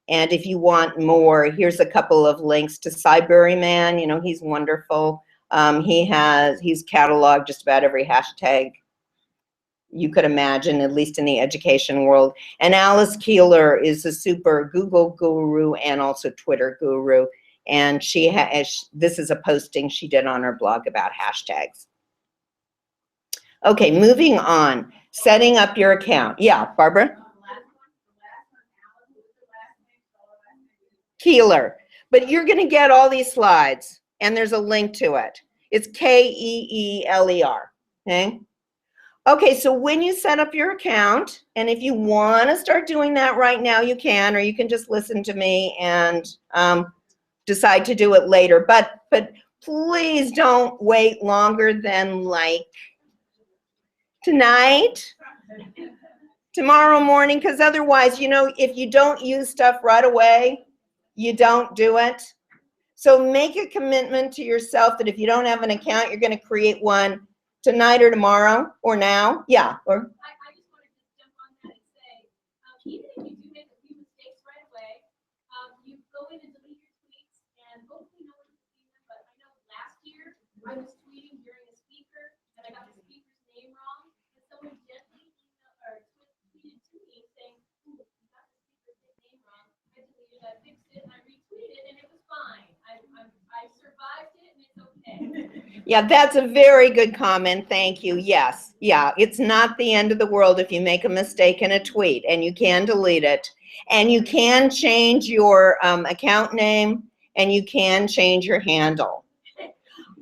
And if you want more, here's a couple of links to Cyberryman. You know, he's wonderful. He's cataloged just about every hashtag you could imagine, at least in the education world. And Alice Keeler is a super Google guru and also Twitter guru. And this is a posting she did on her blog about hashtags. Okay, moving on. Setting up your account. Yeah, Barbara? Keeler. But you're going to get all these slides, and there's a link to it. It's Keeler. Okay? Okay, so when you set up your account, and if you want to start doing that right now, you can, or you can just listen to me and decide to do it later. But please don't wait longer than like tonight, tomorrow morning, because otherwise, you know, if you don't use stuff right away, you don't do it. So make a commitment to yourself that if you don't have an account, you're going to create one tonight or tomorrow or now. Yeah. Or I just want to jump on that and say, even if you do make a few mistakes right away, you go in and delete your tweets, and hopefully no one can see them. But I know last year I was tweeting during a speaker, and I got the speaker's name wrong, and someone gently tweeted to me saying, "Ooh, you got the speaker's name wrong." I deleted it, I fixed it, and I retweeted it, and it was fine. I survived it, and it's okay. yeah, that's a very good comment. Thank you. Yes. Yeah, it's not the end of the world if you make a mistake in a tweet, and you can delete it, and you can change your account name, and you can change your handle.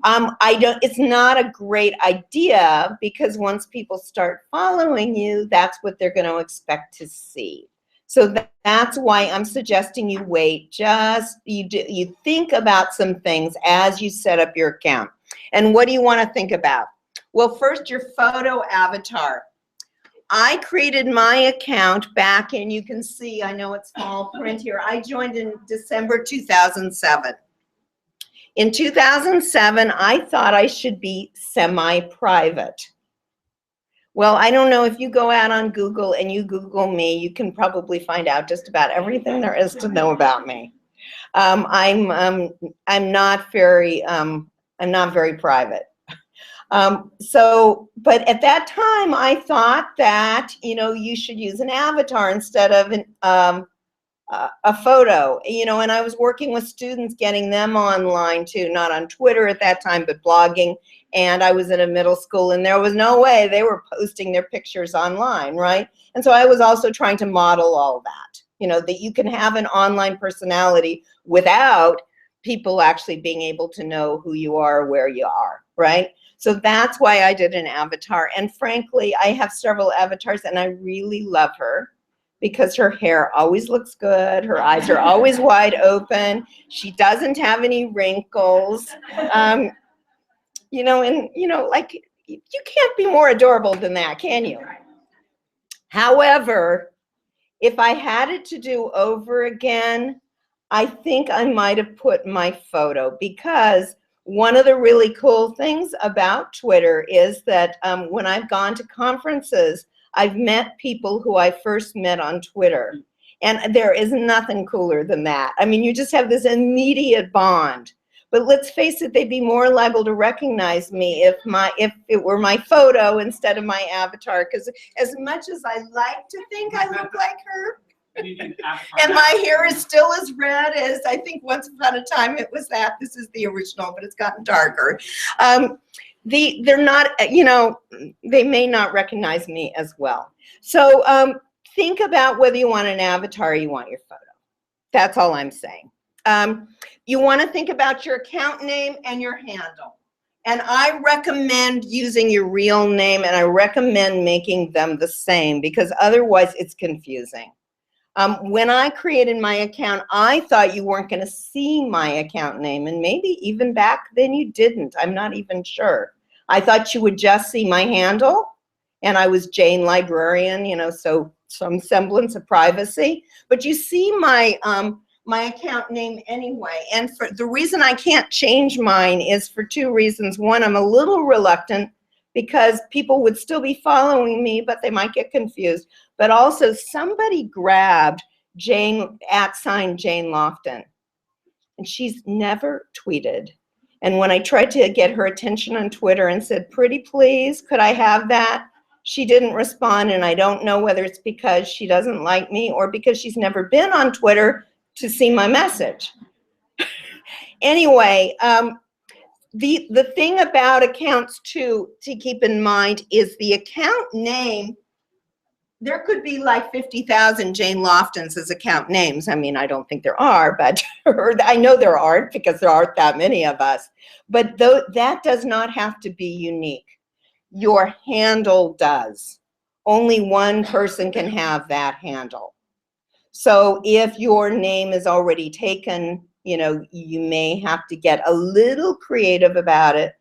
It's not a great idea, because once people start following you, that's what they're going to expect to see. So that's why I'm suggesting you wait. Just you think about some things as you set up your account. And what do you want to think about? Well, first, your photo avatar. I created my account back in, you can see, I know it's small print here. I joined in December 2007. In 2007, I thought I should be semi-private. Well, I don't know, if you go out on Google and you Google me, you can probably find out just about everything there is to know about me. I'm not very private. But at that time, I thought that, you know, you should use an avatar instead of a photo, you know, and I was working with students, getting them online too, not on Twitter at that time, but blogging. And I was in a middle school, and there was no way they were posting their pictures online, right? And so I was also trying to model all that, you know, that you can have an online personality without people actually being able to know who you are, where you are, right? So that's why I did an avatar. And frankly, I have several avatars, and I really love her because her hair always looks good. Her eyes are always wide open. She doesn't have any wrinkles. You know, and, you know, like, you can't be more adorable than that, can you? However, if I had it to do over again, I think I might have put my photo, because one of the really cool things about Twitter is that when I've gone to conferences, I've met people who I first met on Twitter. And there is nothing cooler than that. I mean, you just have this immediate bond. But let's face it, they'd be more liable to recognize me if it were my photo instead of my avatar. Because as much as I like to think I look like her, and my hair is still as red as I think once upon a time it was that. This is the original, but it's gotten darker. They're not, you know, they may not recognize me as well. So think about whether you want an avatar or you want your photo. That's all I'm saying. You want to think about your account name and your handle. And I recommend using your real name, and I recommend making them the same, because otherwise it's confusing. When I created my account, I thought you weren't going to see my account name, and maybe even back then you didn't. I'm not even sure. I thought you would just see my handle, and I was Jane Librarian, you know, so some semblance of privacy. But you see my my account name anyway. And for the reason I can't change mine is for two reasons. One, I'm a little reluctant because people would still be following me, but they might get confused. But also, somebody grabbed Jane Lofton, and she's never tweeted. And when I tried to get her attention on Twitter and said, "Pretty please, could I have that?" she didn't respond, and I don't know whether it's because she doesn't like me or because she's never been on Twitter to see my message. Anyway, the thing about accounts too to keep in mind is the account name. There could be like 50,000 Jane Loftons as account names. I mean, I don't think there are, but I know there aren't because there aren't that many of us. But that does not have to be unique. Your handle does. Only one person can have that handle. So if your name is already taken, you know, you may have to get a little creative about it.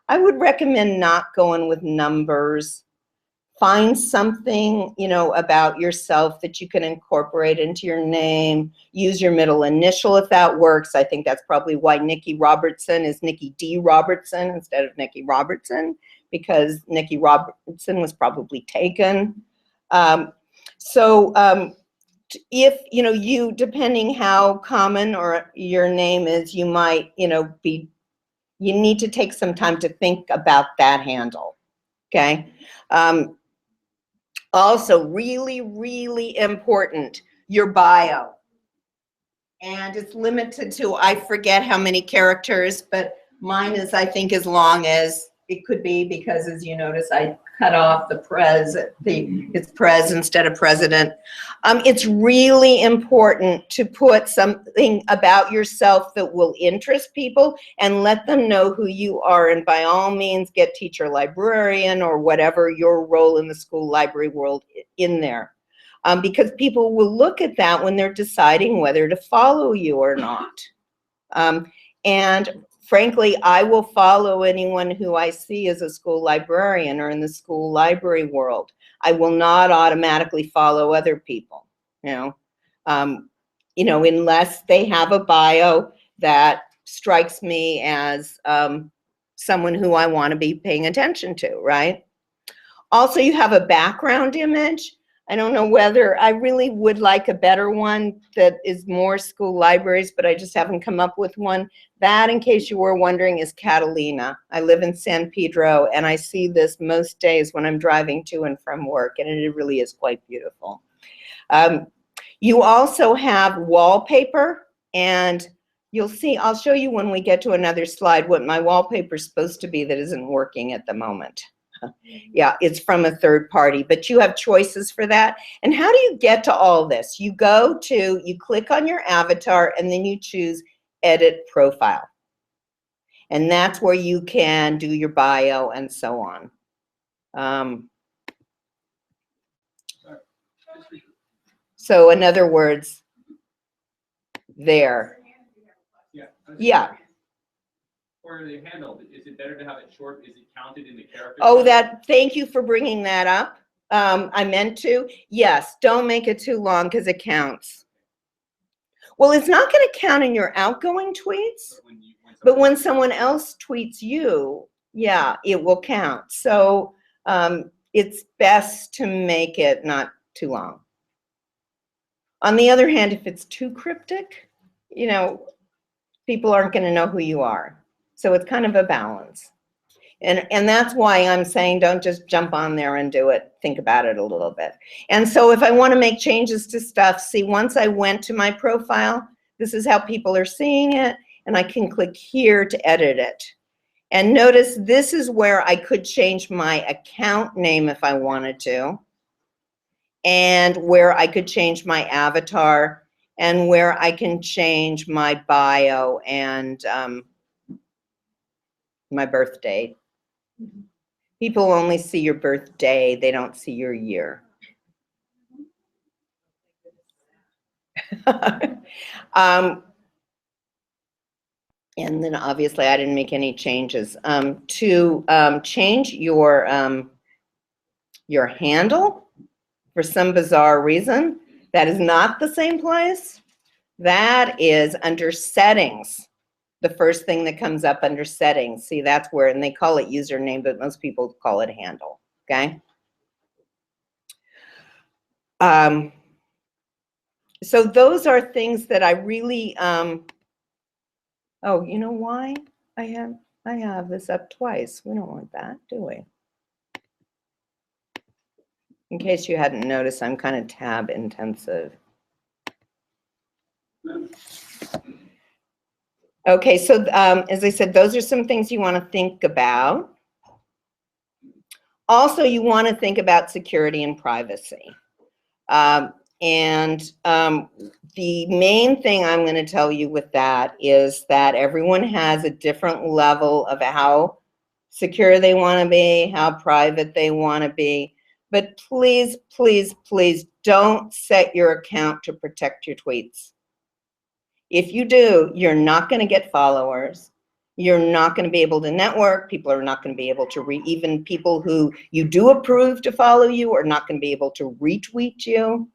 I would recommend not going with numbers. Find something, you know, about yourself that you can incorporate into your name. Use your middle initial if that works. I think that's probably why Nikki Robertson is Nikki D. Robertson instead of Nikki Robertson, because Nikki Robertson was probably taken. If, you know, you, depending how common or your name is, you might, you know, you need to take some time to think about that handle, okay? Also, really, really important, your bio. And it's limited to, I forget how many characters, but mine is, I think, as long as it could be, because as you notice, I cut off the it's pres instead of president. It's really important to put something about yourself that will interest people and let them know who you are. And by all means, get teacher librarian or whatever your role in the school library world in there. Because people will look at that when they're deciding whether to follow you or not. And frankly, I will follow anyone who I see as a school librarian or in the school library world. I will not automatically follow other people, you know, unless they have a bio that strikes me as someone who I want to be paying attention to, right? Also, you have a background image. I don't know whether, I really would like a better one that is more school libraries, but I just haven't come up with one. That, in case you were wondering, is Catalina. I live in San Pedro, and I see this most days when I'm driving to and from work, and it really is quite beautiful. You also have wallpaper, and you'll see, I'll show you when we get to another slide what my wallpaper is supposed to be that isn't working at the moment. Yeah, it's from a third party, but you have choices for that. And how do you get to all this? You click on your avatar and then you choose edit profile. And that's where you can do your bio and so on. So in other words, there. Yeah. Or the handle, is it better to have it short? Is it counted in the character? Oh, thank you for bringing that up. I meant to. Yes, don't make it too long because it counts. Well, it's not going to count in your outgoing tweets, but when someone else tweets you, yeah, it will count. So it's best to make it not too long. On the other hand, if it's too cryptic, you know, people aren't going to know who you are. So it's kind of a balance. And that's why I'm saying don't just jump on there and do it. Think about it a little bit. And so if I want to make changes to stuff, see, once I went to my profile, this is how people are seeing it, and I can click here to edit it. And notice this is where I could change my account name if I wanted to, and where I could change my avatar, and where I can change my bio and my birth date. People only see your birthday, they don't see your year. And then obviously I didn't make any changes. To change your handle for some bizarre reason, that is not the same place. That is under settings. The first thing that comes up under settings. See, that's where, and they call it username, but most people call it handle, okay? So those are things that I really, oh, you know why? I have this up twice. We don't want that, do we? In case you hadn't noticed, I'm kind of tab intensive. Okay, so as I said, those are some things you want to think about. Also, you want to think about security and privacy. The main thing I'm going to tell you with that is that everyone has a different level of how secure they want to be, how private they want to be. But please, please, please don't set your account to protect your tweets. If you do, you're not going to get followers. You're not going to be able to network. People are not going to be able to even people who you do approve to follow you are not going to be able to retweet you.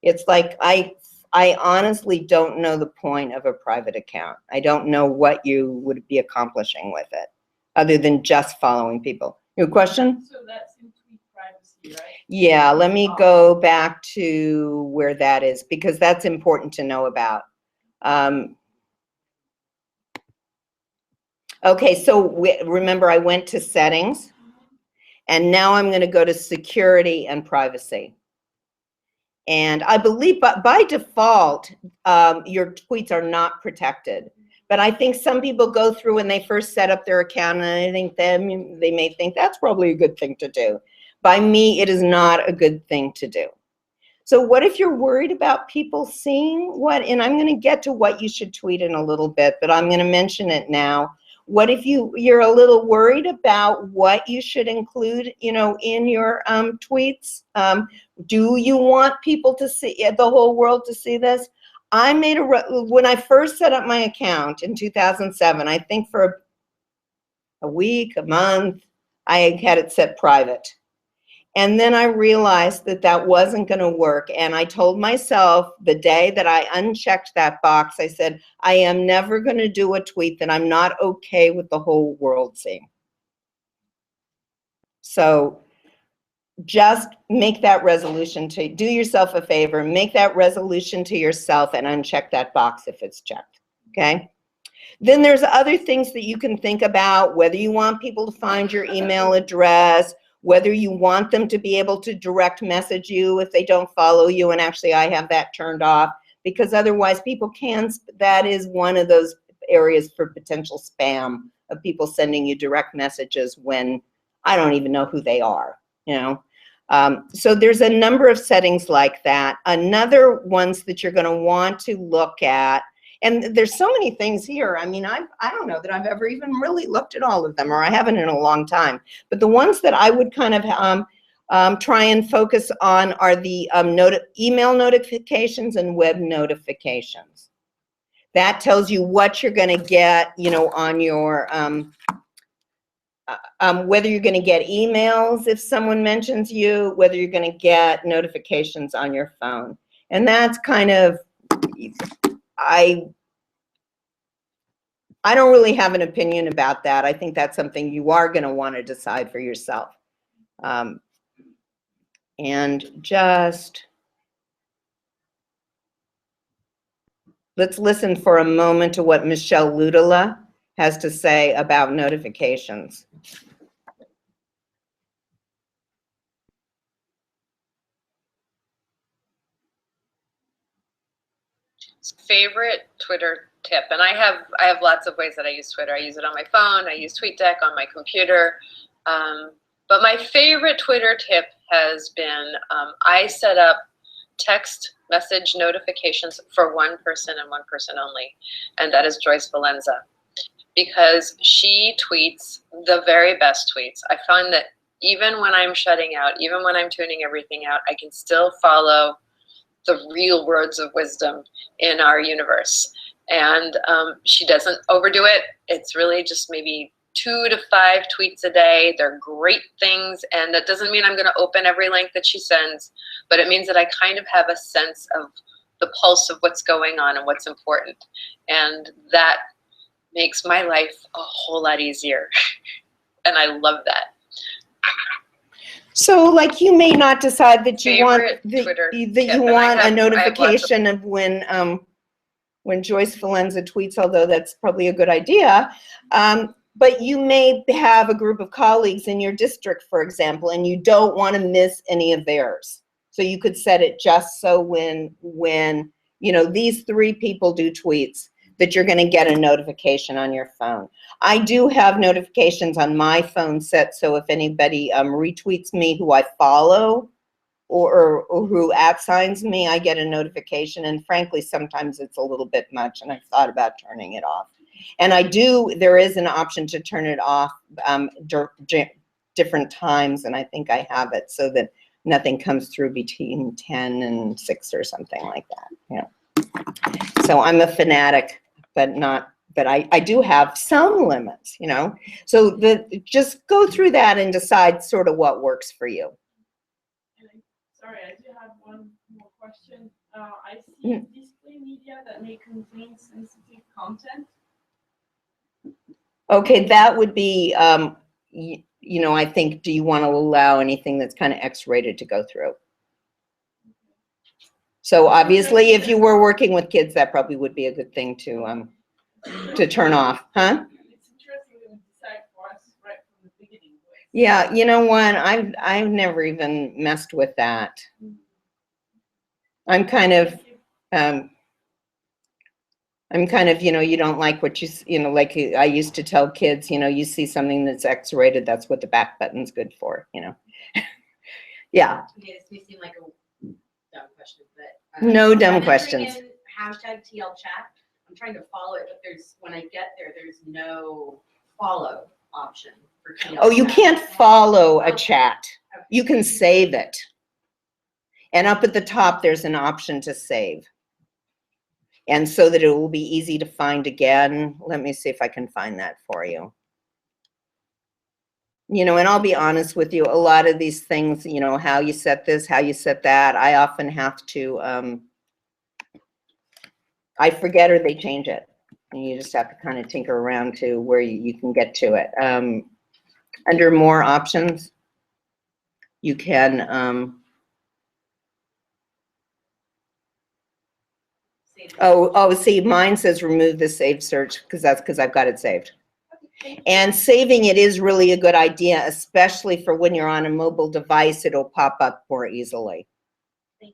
It's like, I honestly don't know the point of a private account. I don't know what you would be accomplishing with it, other than just following people. Your question? So that's in tweet privacy, right? Yeah, let me go back to where that is, because that's important to know about. Okay, so remember I went to settings, and now I'm going to go to security and privacy. And I believe by default, your tweets are not protected. But I think some people go through when they first set up their account, and I think they may think that's probably a good thing to do. By me, it is not a good thing to do. So what if you're worried about people seeing what, and I'm going to get to what you should tweet in a little bit, but I'm going to mention it now. What if you're a little worried about what you should include, you know, in your tweets? Do you want people to see, the whole world to see this? I made when I first set up my account in 2007, I think for a week, a month, I had it set private. And then I realized that that wasn't going to work. And I told myself the day that I unchecked that box, I said, I am never going to do a tweet that I'm not okay with the whole world seeing. So just make that resolution to do yourself a favor, make that resolution to yourself and uncheck that box if it's checked, okay? Then there's other things that you can think about, whether you want people to find your email address, whether you want them to be able to direct message you if they don't follow you, and actually I have that turned off, because otherwise people can, that is one of those areas for potential spam of people sending you direct messages when I don't even know who they are, you know. So there's a number of settings like that. Another ones that you're going to want to look at, and there's so many things here. I mean, I don't know that I've ever even really looked at all of them, or I haven't in a long time. But the ones that I would kind of try and focus on are the email notifications and web notifications. That tells you what you're going to get, you know, on your whether you're going to get emails if someone mentions you, whether you're going to get notifications on your phone. And that's kind of, I don't really have an opinion about that. I think that's something you are going to want to decide for yourself. And just let's listen for a moment to what Michelle Ludala has to say about notifications. Favorite Twitter tip, and I have lots of ways that I use Twitter. I use it on my phone, I use TweetDeck on my computer, but my favorite Twitter tip has been I set up text message notifications for one person and one person only, and that is Joyce Valenza, because she tweets the very best tweets. I find that even when I'm shutting out, even when I'm tuning everything out, I can still follow the real words of wisdom in our universe. And she doesn't overdo it. It's really just maybe 2 to 5 tweets a day. They're great things, and that doesn't mean I'm going to open every link that she sends, but it means that I kind of have a sense of the pulse of what's going on and what's important. And that makes my life a whole lot easier. And I love that. So, like, you may not decide that you want Twitter a notification of when Joyce Valenza tweets, although that's probably a good idea. but you may have a group of colleagues in your district, for example, and you don't want to miss any of theirs. So you could set it just so when you know, these 3 people do tweets, that you're going to get a notification on your phone. I do have notifications on my phone set, so if anybody retweets me who I follow or who @signs me, I get a notification. And frankly, sometimes it's a little bit much, and I've thought about turning it off. And there is an option to turn it off different times, and I think I have it so that nothing comes through between 10 and 6 or something like that. Yeah. So I'm a fanatic, but I do have some limits, you know. So just go through that and decide sort of what works for you. Sorry, I do have one more question. I see display media that may contain sensitive content. Okay, that would be, you know, I think, do you want to allow anything that's kind of X-rated to go through? So obviously, if you were working with kids, that probably would be a good thing to turn off, huh? It's interesting that we decide for us right from the beginning. Yeah, you know what? I've never even messed with that. I'm kind of, you know, you don't like what you know, like I used to tell kids, you know, you see something that's X-rated, that's what the back button's good for, you know. Yeah. Okay, this may seem like a dumb question, but No dumb I'm entering questions. in #TL chat. I'm trying to follow it, but when I get there's no follow option for TL Oh, you chat. can't follow a chat. You can save it. And up at the top, there's an option to save. And so that it will be easy to find again. Let me see if I can find that for you. You know, and I'll be honest with you, a lot of these things, you know, how you set this, how you set that, I often have to, I forget or they change it. And you just have to kind of tinker around to where you can get to it. Under more options, you can, see, mine says remove the saved search because I've got it saved. And saving it is really a good idea, especially for when you're on a mobile device, it'll pop up more easily.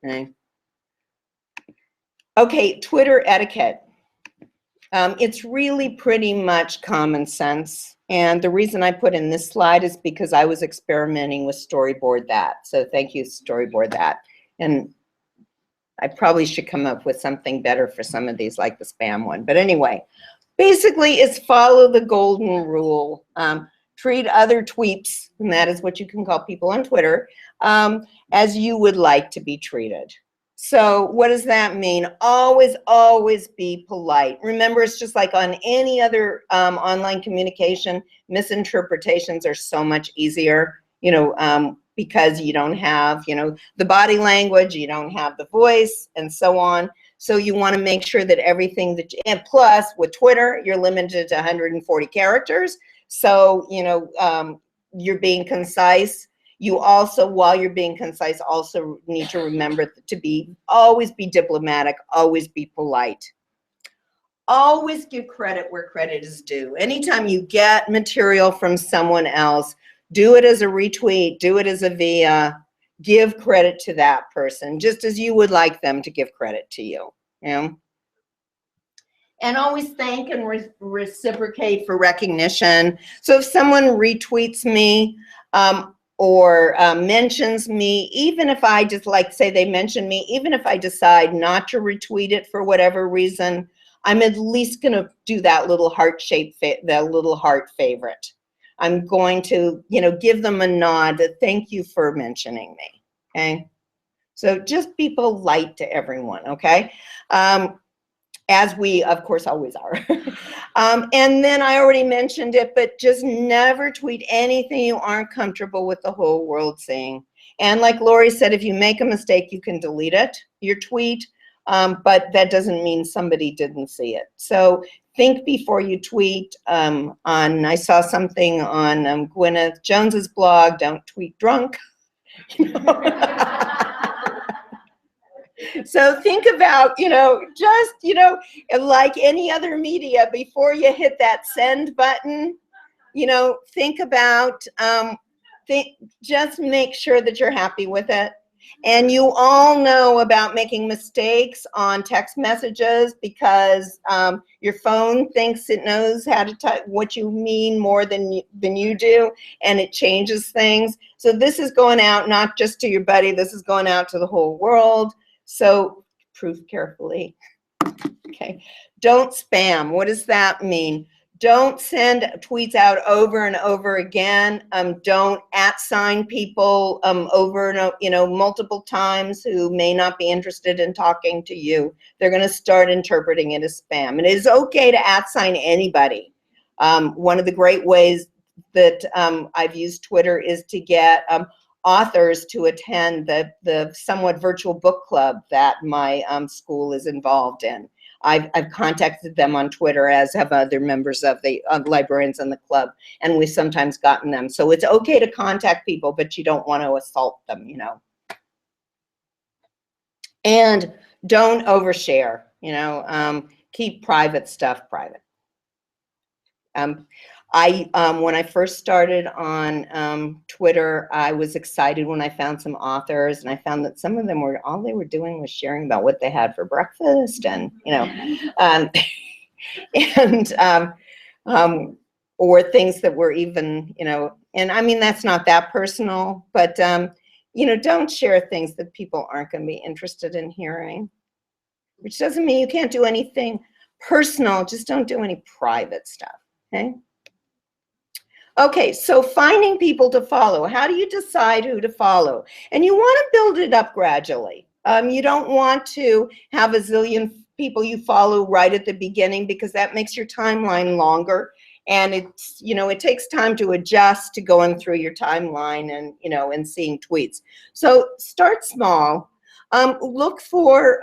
Okay, okay, Twitter etiquette. It's really pretty much common sense. And the reason I put in this slide is because I was experimenting with Storyboard That. So thank you, Storyboard That. And I probably should come up with something better for some of these, like the spam one. But anyway, basically it's follow the golden rule. Treat other tweets, and that is what you can call people on Twitter, as you would like to be treated. So what does that mean? Always, always be polite. Remember, it's just like on any other online communication, misinterpretations are so much easier, you know, because you don't have, you know, the body language, you don't have the voice, and so on. So you want to make sure that everything that, and plus with Twitter, you're limited to 140 characters. So, you know, you're being concise. You also, while you're being concise, also need to remember to always be diplomatic, always be polite. Always give credit where credit is due. Anytime you get material from someone else, do it as a retweet, do it as a via, give credit to that person, just as you would like them to give credit to you. You know? And always thank and reciprocate for recognition. So if someone retweets me or mentions me, even if I just, like, say they mention me, even if I decide not to retweet it for whatever reason, I'm at least going to do that little heart-shaped, that little heart favorite. I'm going to, you know, give them a nod to thank you for mentioning me, okay? So just be polite to everyone, okay? As we, of course, always are. And then I already mentioned it, but just never tweet anything you aren't comfortable with the whole world seeing. And like Lori said, if you make a mistake, you can delete it, your tweet, but that doesn't mean somebody didn't see it. So think before you tweet. I saw something on Gwyneth Jones's blog, don't tweet drunk. So think about, you know, just, you know, like any other media, before you hit that send button, you know, think about, just make sure that you're happy with it. And you all know about making mistakes on text messages because your phone thinks it knows how to type what you mean more than you do, and it changes things. So this is going out not just to your buddy, this is going out to the whole world. So proof carefully. Okay. Don't spam. What does that mean? Don't send tweets out over and over again. Don't @ people over and multiple times who may not be interested in talking to you. They're going to start interpreting it as spam. And it is okay to @ anybody. One of the great ways that I've used Twitter is to get authors to attend the somewhat virtual book club that my school is involved in. I've contacted them on Twitter, as have other members of the librarians in the club, and we've sometimes gotten them. So it's okay to contact people, but you don't want to assault them, you know. And don't overshare, you know. Keep private stuff private. When I first started on Twitter, I was excited when I found some authors, and I found that some of them all they were doing was sharing about what they had for breakfast, and you know, or things that were even, you know, and I mean that's not that personal, but you know, don't share things that people aren't going to be interested in hearing. Which doesn't mean you can't do anything personal, just don't do any private stuff. Okay. Okay, so finding people to follow. How do you decide who to follow? And you want to build it up gradually. You don't want to have a zillion people you follow right at the beginning because that makes your timeline longer. And it's, you know, it takes time to adjust to going through your timeline and, you know, and seeing tweets. So start small. Look for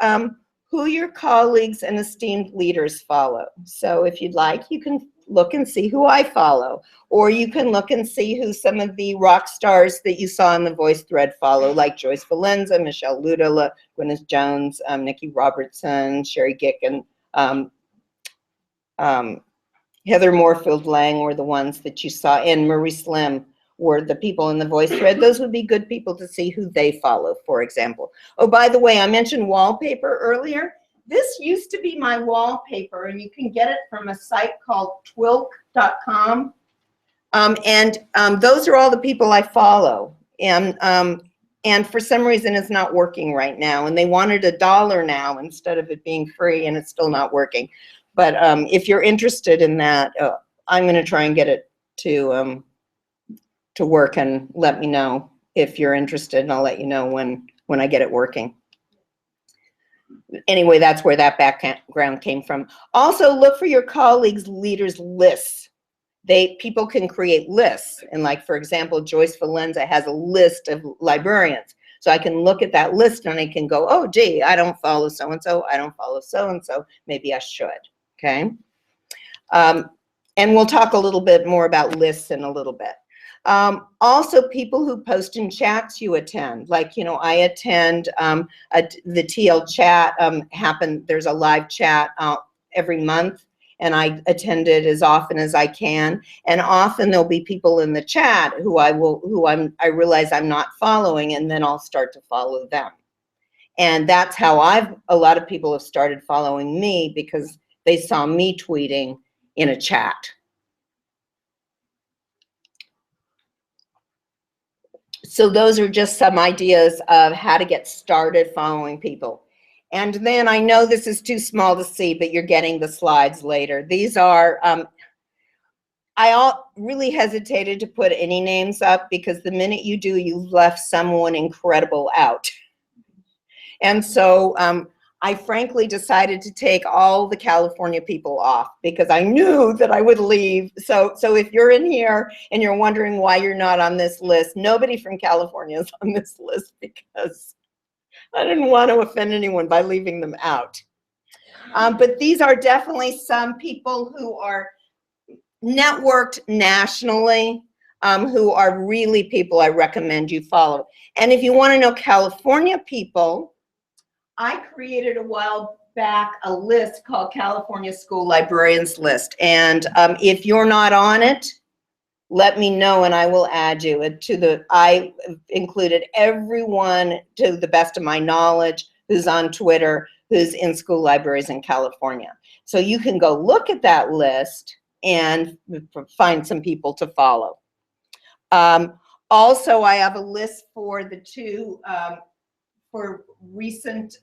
who your colleagues and esteemed leaders follow. So if you'd like, you can look and see who I follow, or you can look and see who some of the rock stars that you saw in the voice thread follow, like Joyce Valenza, Michelle Luda, Gwyneth Jones, Nikki Robertson, Sherry Gicken, Heather Moorfield-Lang were the ones that you saw, and Marie Slim were the people in the voice thread. Those would be good people to see who they follow, for example. Oh, by the way, I mentioned wallpaper earlier. This used to be my wallpaper, and you can get it from a site called twilk.com. Those are all the people I follow. And for some reason, it's not working right now. And they wanted $1 now instead of it being free, and it's still not working. But if you're interested in that, I'm going to try and get it to work, and let me know if you're interested, and I'll let you know when I get it working. Anyway, that's where that background came from. Also, look for your colleagues' leaders' lists. People can create lists. And like, for example, Joyce Valenza has a list of librarians. So I can look at that list and I can go, oh, gee, I don't follow so-and-so. I don't follow so-and-so. Maybe I should, okay? And we'll talk a little bit more about lists in a little bit. Also, people who post in chats you attend, like, you know, I attend the TL chat there's a live chat every month, and I attend it as often as I can. And often there'll be people in the chat who I realize I'm not following, and then I'll start to follow them. And that's how a lot of people have started following me, because they saw me tweeting in a chat. So those are just some ideas of how to get started following people. And then I know this is too small to see, but you're getting the slides later. These are, I really hesitated to put any names up, because the minute you do, you've left someone incredible out. And so I frankly decided to take all the California people off, because I knew that I would leave. So if you're in here and you're wondering why you're not on this list, nobody from California is on this list, because I didn't want to offend anyone by leaving them out. But these are definitely some people who are networked nationally, who are really people I recommend you follow. And if you want to know California people, I created a while back a list called California School Librarians List. And if you're not on it, let me know and I will add you I included everyone to the best of my knowledge who's on Twitter, who's in school libraries in California. So you can go look at that list and find some people to follow. Also, I have a list for the two, for recent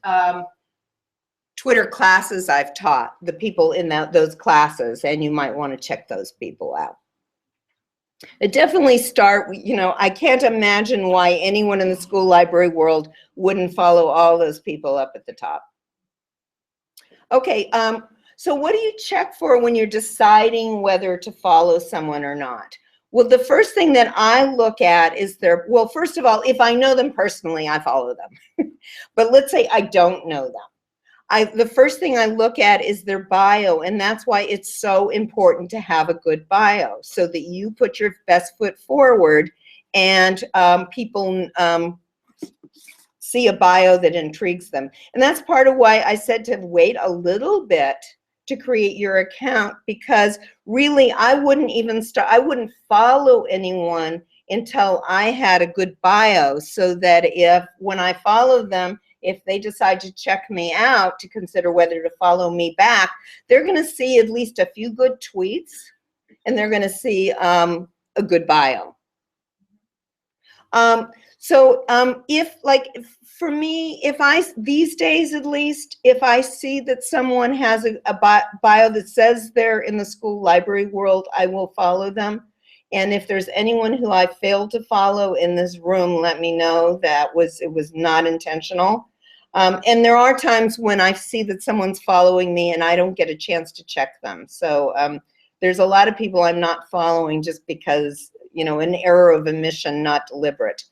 Twitter classes I've taught, the people in those classes, and you might want to check those people out. It definitely start, I can't imagine why anyone in the school library world wouldn't follow all those people up at the top. Okay, so what do you check for when you're deciding whether to follow someone or not? Well, the first thing that I look at is well, first of all, if I know them personally, I follow them. But let's say I don't know them. The first thing I look at is their bio, and that's why it's so important to have a good bio, so that you put your best foot forward and people see a bio that intrigues them. And that's part of why I said to wait a little bit to create your account, because really I wouldn't follow anyone until I had a good bio, so that when I follow them, if they decide to check me out to consider whether to follow me back, they're going to see at least a few good tweets, and they're going to see a good bio. For me, these days at least, if I see that someone has a bio that says they're in the school library world, I will follow them. And if there's anyone who I failed to follow in this room, let me know that it was not intentional. And there are times when I see that someone's following me and I don't get a chance to check them. So there's a lot of people I'm not following just because, an error of omission, not deliberate.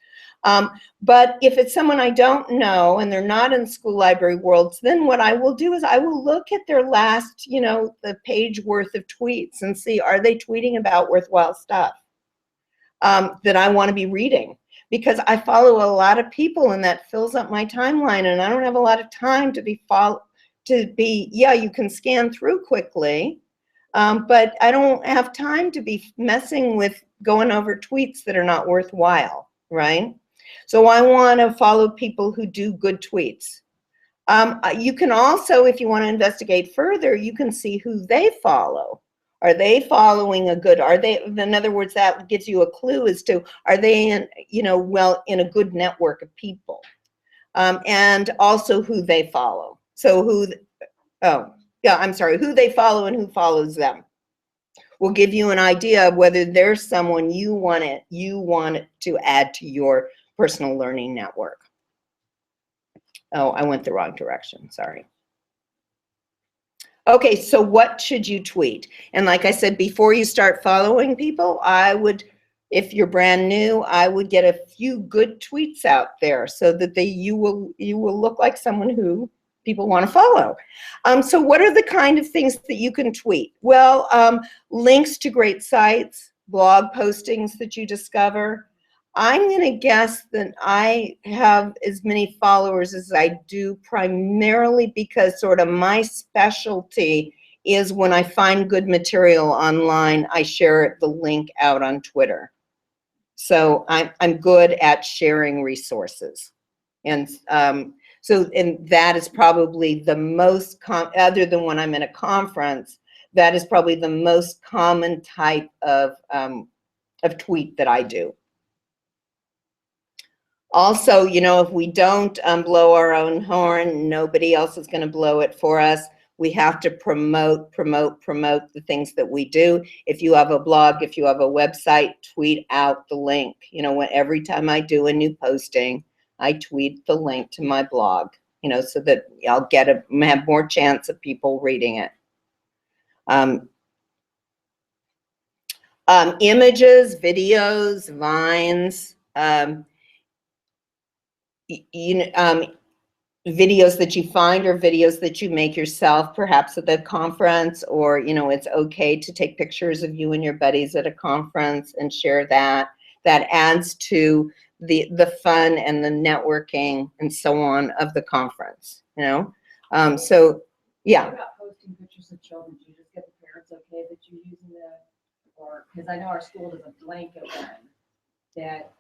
But if it's someone I don't know and they're not in school library worlds, then what I will do is I will look at their last, the page worth of tweets and see, are they tweeting about worthwhile stuff that I want to be reading? Because I follow a lot of people and that fills up my timeline, and I don't have a lot of time you can scan through quickly, but I don't have time to be messing with going over tweets that are not worthwhile, right? So I want to follow people who do good tweets. You can also, if you want to investigate further, you can see who they follow. Are they following in other words, that gives you a clue as to, are they in a good network of people? And also who they follow. So who they follow and who follows them will give you an idea of whether there's someone you want to add to your personal learning network. Oh, I went the wrong direction, sorry. Okay, so what should you tweet? And like I said, before you start following people, if you're brand new, I would get a few good tweets out there so that you will look like someone who people want to follow. So what are the kind of things that you can tweet? Well, links to great sites, blog postings that you discover. I'm going to guess that I have as many followers as I do primarily because sort of my specialty is when I find good material online, I share the link out on Twitter. So I'm good at sharing resources. And that is probably the most, other than when I'm in a conference, that is probably the most common type of tweet that I do. Also, if we don't blow our own horn, nobody else is going to blow it for us. We have to promote the things that we do. If you have a blog, if you have a website, tweet out the link. Every time I do a new posting, I tweet the link to my blog, so that I'll have more chance of people reading it. Images, videos, vines, videos that you find or videos that you make yourself, perhaps at the conference, or it's okay to take pictures of you and your buddies at a conference and share that. That adds to the fun and the networking and so on of the conference. So yeah. What about posting pictures of children? Do you just get the parents okay that you're using or, because I know our school does a blanket one, that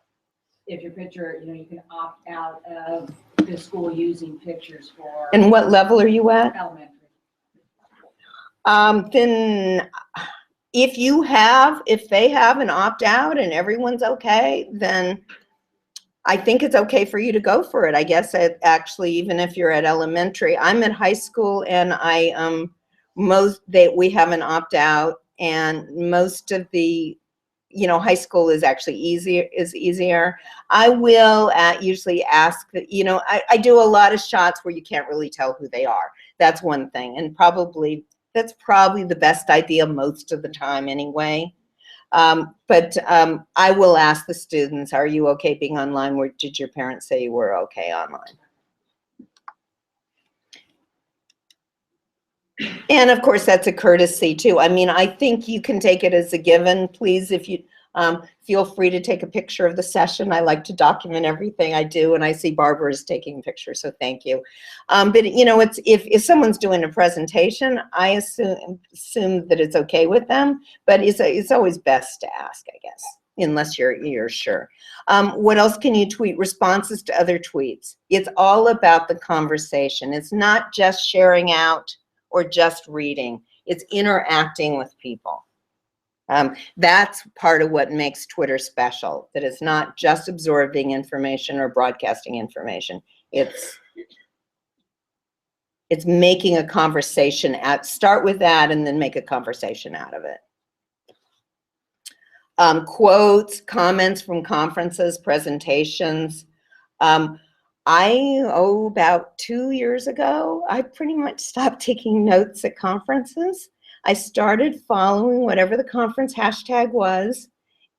if your picture, you can opt out of the school using pictures for And what level are you at? elementary. Then if they have an opt-out and everyone's okay, then I think it's okay for you to go for it. I guess actually, even if you're at elementary, I'm at high school, and we have an opt-out, and most of the, high school is actually easier. I will usually ask that, I do a lot of shots where you can't really tell who they are. That's one thing, and that's probably the best idea most of the time anyway. But I will ask the students, are you okay being online? Did your parents say you were okay online? And of course, that's a courtesy too. I mean, I think you can take it as a given. Please, if you feel free to take a picture of the session. I like to document everything I do, and I see Barbara is taking pictures, so thank you. But it's if someone's doing a presentation, I assume that it's okay with them. But it's always best to ask, I guess, unless you're sure. What else can you tweet? Responses to other tweets. It's all about the conversation. It's not just sharing out or just reading. It's interacting with people. That's part of what makes Twitter special, that it's not just absorbing information or broadcasting information. It's making a conversation start with that and then make a conversation out of it. Quotes, comments from conferences, presentations. About 2 years ago, I pretty much stopped taking notes at conferences. I started following whatever the conference hashtag was,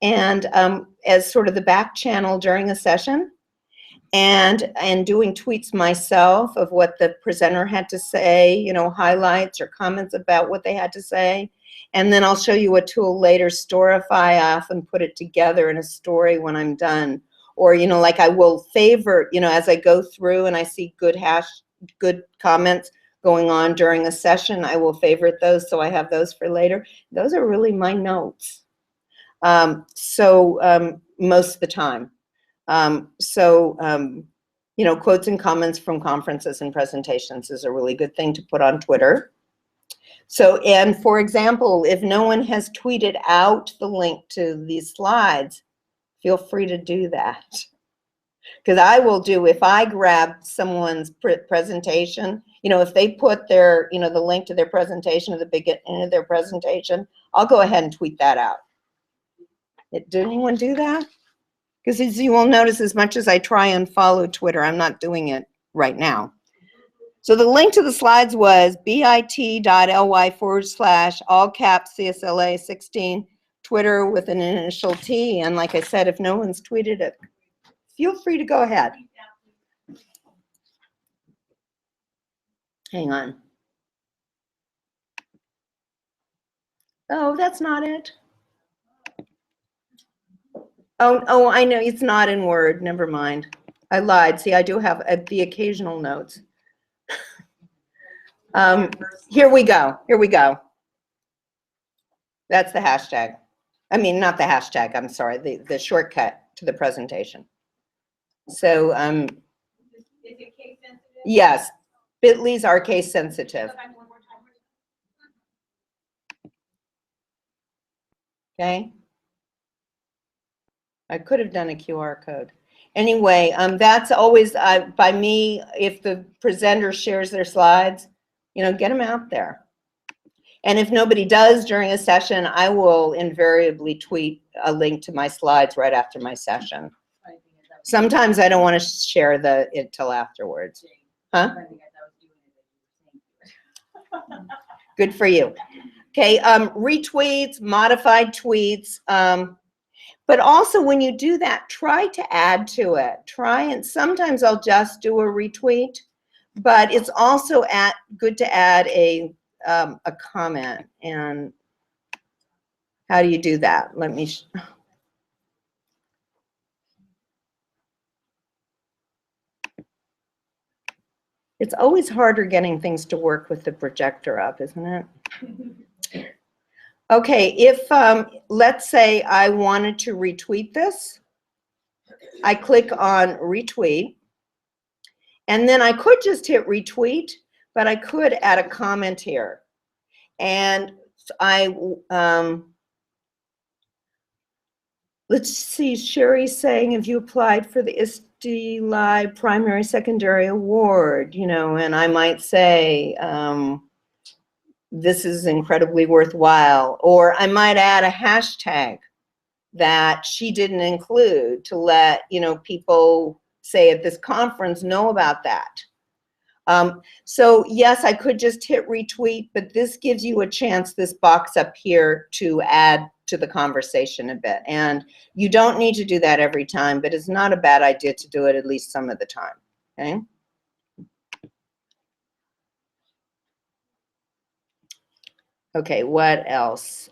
and as sort of the back channel during a session, and doing tweets myself of what the presenter had to say, highlights or comments about what they had to say. And then I'll show you a tool later, Storify. I often put it together in a story when I'm done. Or, like I will favorite, as I go through and I see good comments going on during a session, I will favorite those, so I have those for later. Those are really my notes. Most of the time. Quotes and comments from conferences and presentations is a really good thing to put on Twitter. And for example, if no one has tweeted out the link to these slides, feel free to do that. Because I will if I grab someone's presentation, if they put their, the link to their presentation at the beginning of their presentation, I'll go ahead and tweet that out. Did anyone do that? Because as you will notice, as much as I try and follow Twitter, I'm not doing it right now. So the link to the slides was bit.ly/all caps CSLA 16, Twitter with an initial T. And like I said, if no one's tweeted it, feel free to go ahead. Hang on. Oh, that's not it. Oh, I know, it's not in Word. Never mind. I lied. See, I do have the occasional notes. Here we go. That's the hashtag. I mean, not the hashtag, I'm sorry, the shortcut to the presentation. So, Is it case sensitive? yes, Bitly's are case sensitive. Okay. I could have done a QR code. Anyway, that's always by me, if the presenter shares their slides, get them out there. And if nobody does during a session, I will invariably tweet a link to my slides right after my session. Sometimes I don't want to share it till afterwards. Huh? Good for you. Okay, retweets, modified tweets. But also when you do that, try to add to it. Sometimes I'll just do a retweet, but it's also good to add a comment. And how do you do that? Let me. It's always harder getting things to work with the projector up, isn't it? Okay, if, let's say I wanted to retweet this, I click on retweet, and then I could just hit retweet, but I could add a comment here. And let's see, Sherry's saying, if you applied for the ISTE Live Primary Secondary Award, you know, and I might say, this is incredibly worthwhile, or I might add a hashtag that she didn't include to let, you know, people say at this conference know about that. So yes, I could just hit retweet, but this gives you a chance, this box up here, to add to the conversation a bit. And you don't need to do that every time, but it's not a bad idea to do it at least some of the time, okay? Okay, what else?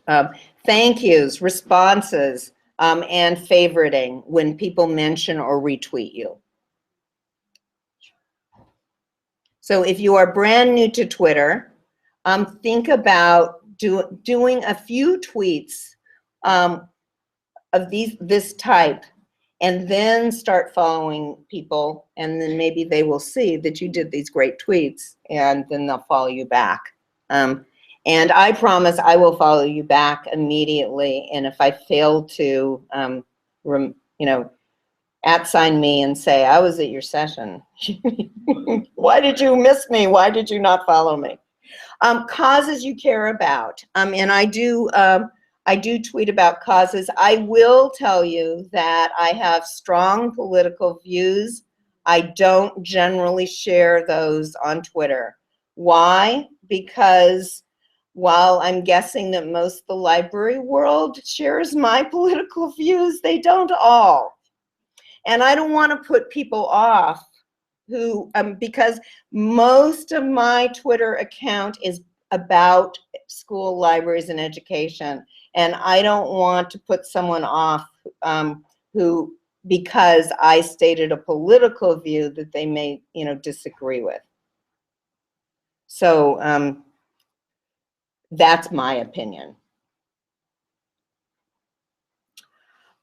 Thank yous, responses, and favoriting when people mention or retweet you. So if you are brand new to Twitter, think about doing a few tweets of this type, and then start following people, and then maybe they will see that you did these great tweets, and then they'll follow you back. And I promise I will follow you back immediately. And if I fail to, you know, @ me and say, I was at your session. Why did you miss me? Why did you not follow me? Causes you care about. And I do tweet about causes. I will tell you that I have strong political views. I don't generally share those on Twitter. Why? Because while I'm guessing that most of the library world shares my political views, they don't all. And I don't want to put people off who, because most of my Twitter account is about school, libraries, and education. And I don't want to put someone off who, because I stated a political view that they may, you know, disagree with. So that's my opinion.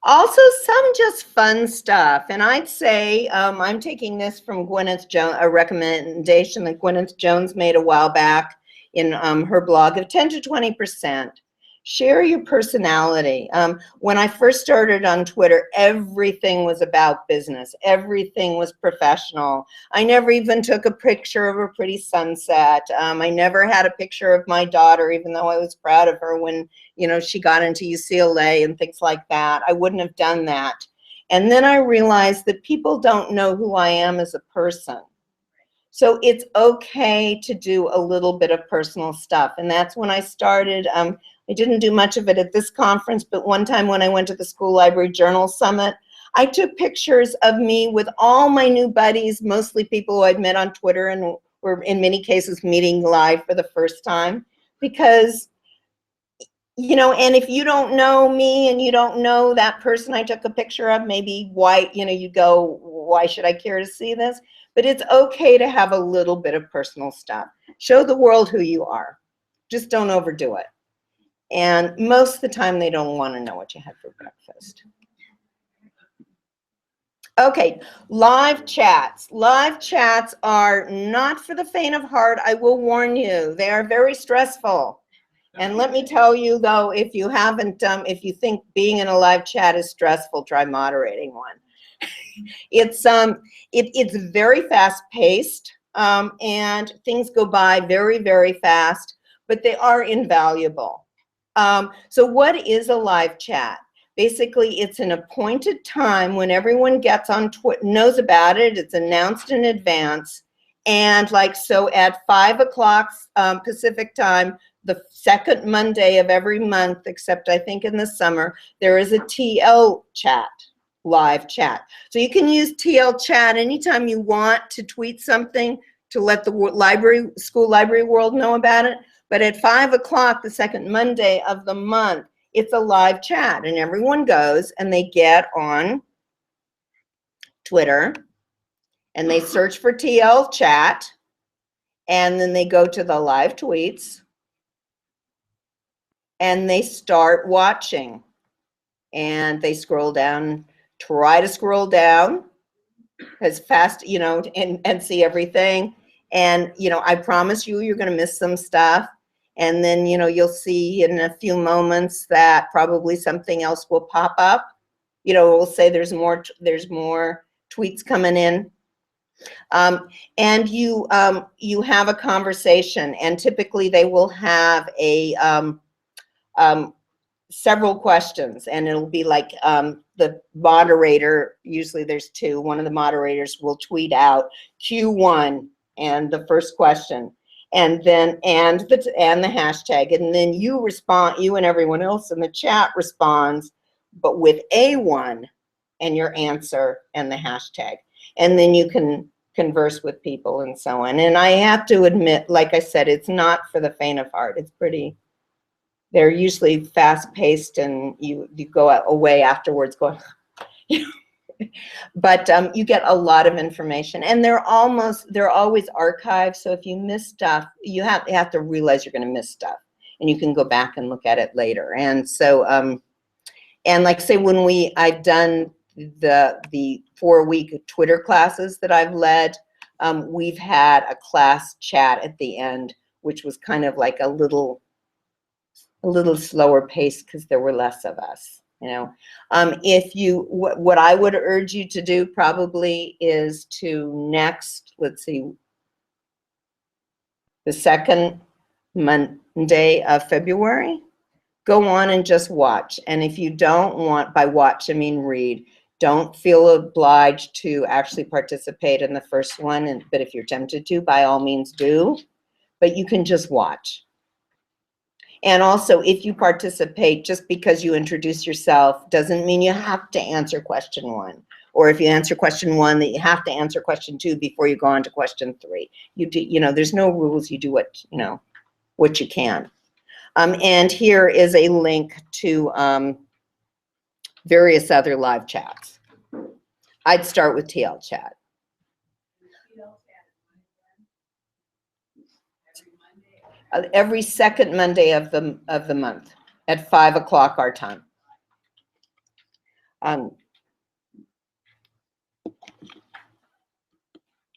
Also, some just fun stuff. And I'd say, I'm taking this from Gwyneth Jones, a recommendation that Gwyneth Jones made a while back in her blog of 10 to 20%. Share your personality. When I first started on Twitter, everything was about business. Everything was professional. I never even took a picture of a pretty sunset. I never had a picture of my daughter, even though I was proud of her when, you know, she got into UCLA and things like that. I wouldn't have done that. And then I realized that people don't know who I am as a person. So it's okay to do a little bit of personal stuff. And that's when I started. I didn't do much of it at this conference, but one time when I went to the School Library Journal Summit, I took pictures of me with all my new buddies, mostly people who I'd met on Twitter and were in many cases meeting live for the first time. Because, you know, and if you don't know me and you don't know that person I took a picture of, maybe why, you know, you go, why should I care to see this? But it's okay to have a little bit of personal stuff. Show the world who you are. Just don't overdo it. And most of the time, they don't want to know what you had for breakfast. Okay, live chats. Live chats are not for the faint of heart, I will warn you. They are very stressful. And let me tell you, though, if you haven't, if you think being in a live chat is stressful, try moderating one. It's very fast-paced, and things go by very, very fast, but they are invaluable. So what is a live chat? Basically, it's an appointed time when everyone gets on Twitter, knows about it, it's announced in advance, and like so at 5 o'clock Pacific time, the second Monday of every month, except I think in the summer, there is a TL chat, live chat. So you can use TL chat anytime you want to tweet something to let the school library world know about it. But at 5 o'clock, the second Monday of the month, it's a live chat, and everyone goes and they get on Twitter and they search for TL chat, and then they go to the live tweets, and they start watching. And they scroll down, try to scroll down as fast, you know, and see everything. And, you know, I promise you, you're going to miss some stuff. And then, you know, you'll see in a few moments that probably something else will pop up. You know, we'll say there's more tweets coming in. And you have a conversation, and typically they will have a several questions, and it'll be like the moderator, usually there's two, one of the moderators will tweet out Q1 and the first question, and then and the hashtag, and then you respond, you and everyone else in the chat responds, but with A1 and your answer and the hashtag, and then you can converse with people and so on. And I have to admit, like I said, it's not for the faint of heart. It's pretty, they're usually fast-paced, and you go away afterwards going, but you get a lot of information, and they're always archived. So if you miss stuff, you have to realize you're going to miss stuff, and you can go back and look at it later. And so, and like say when I've done the 4-week Twitter classes that I've led, we've had a class chat at the end, which was kind of like a little slower pace because there were less of us, you know. If you, what I would urge you to do probably is to next, let's see, the second Monday of February, go on and just watch. And if you don't want, by watch I mean read, don't feel obliged to actually participate in the first one, but if you're tempted to, by all means do, but you can just watch. And also, if you participate, just because you introduce yourself doesn't mean you have to answer question 1. Or if you answer question 1, that you have to answer question 2 before you go on to question 3. You do, you know, there's no rules. You do what, you know, what you can. And here is a link to various other live chats. I'd start with TL Chat. Every second Monday of the month at 5 o'clock our time.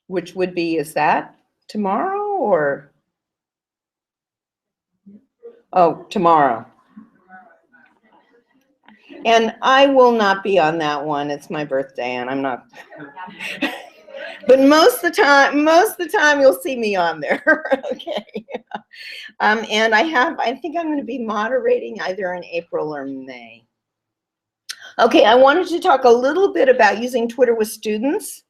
Which would be, is that tomorrow or? Oh, tomorrow. And I will not be on that one. It's my birthday and I'm not. But most of the time you'll see me on there. Okay. And I think I'm going to be moderating either in April or May. Okay, I wanted to talk a little bit about using Twitter with students.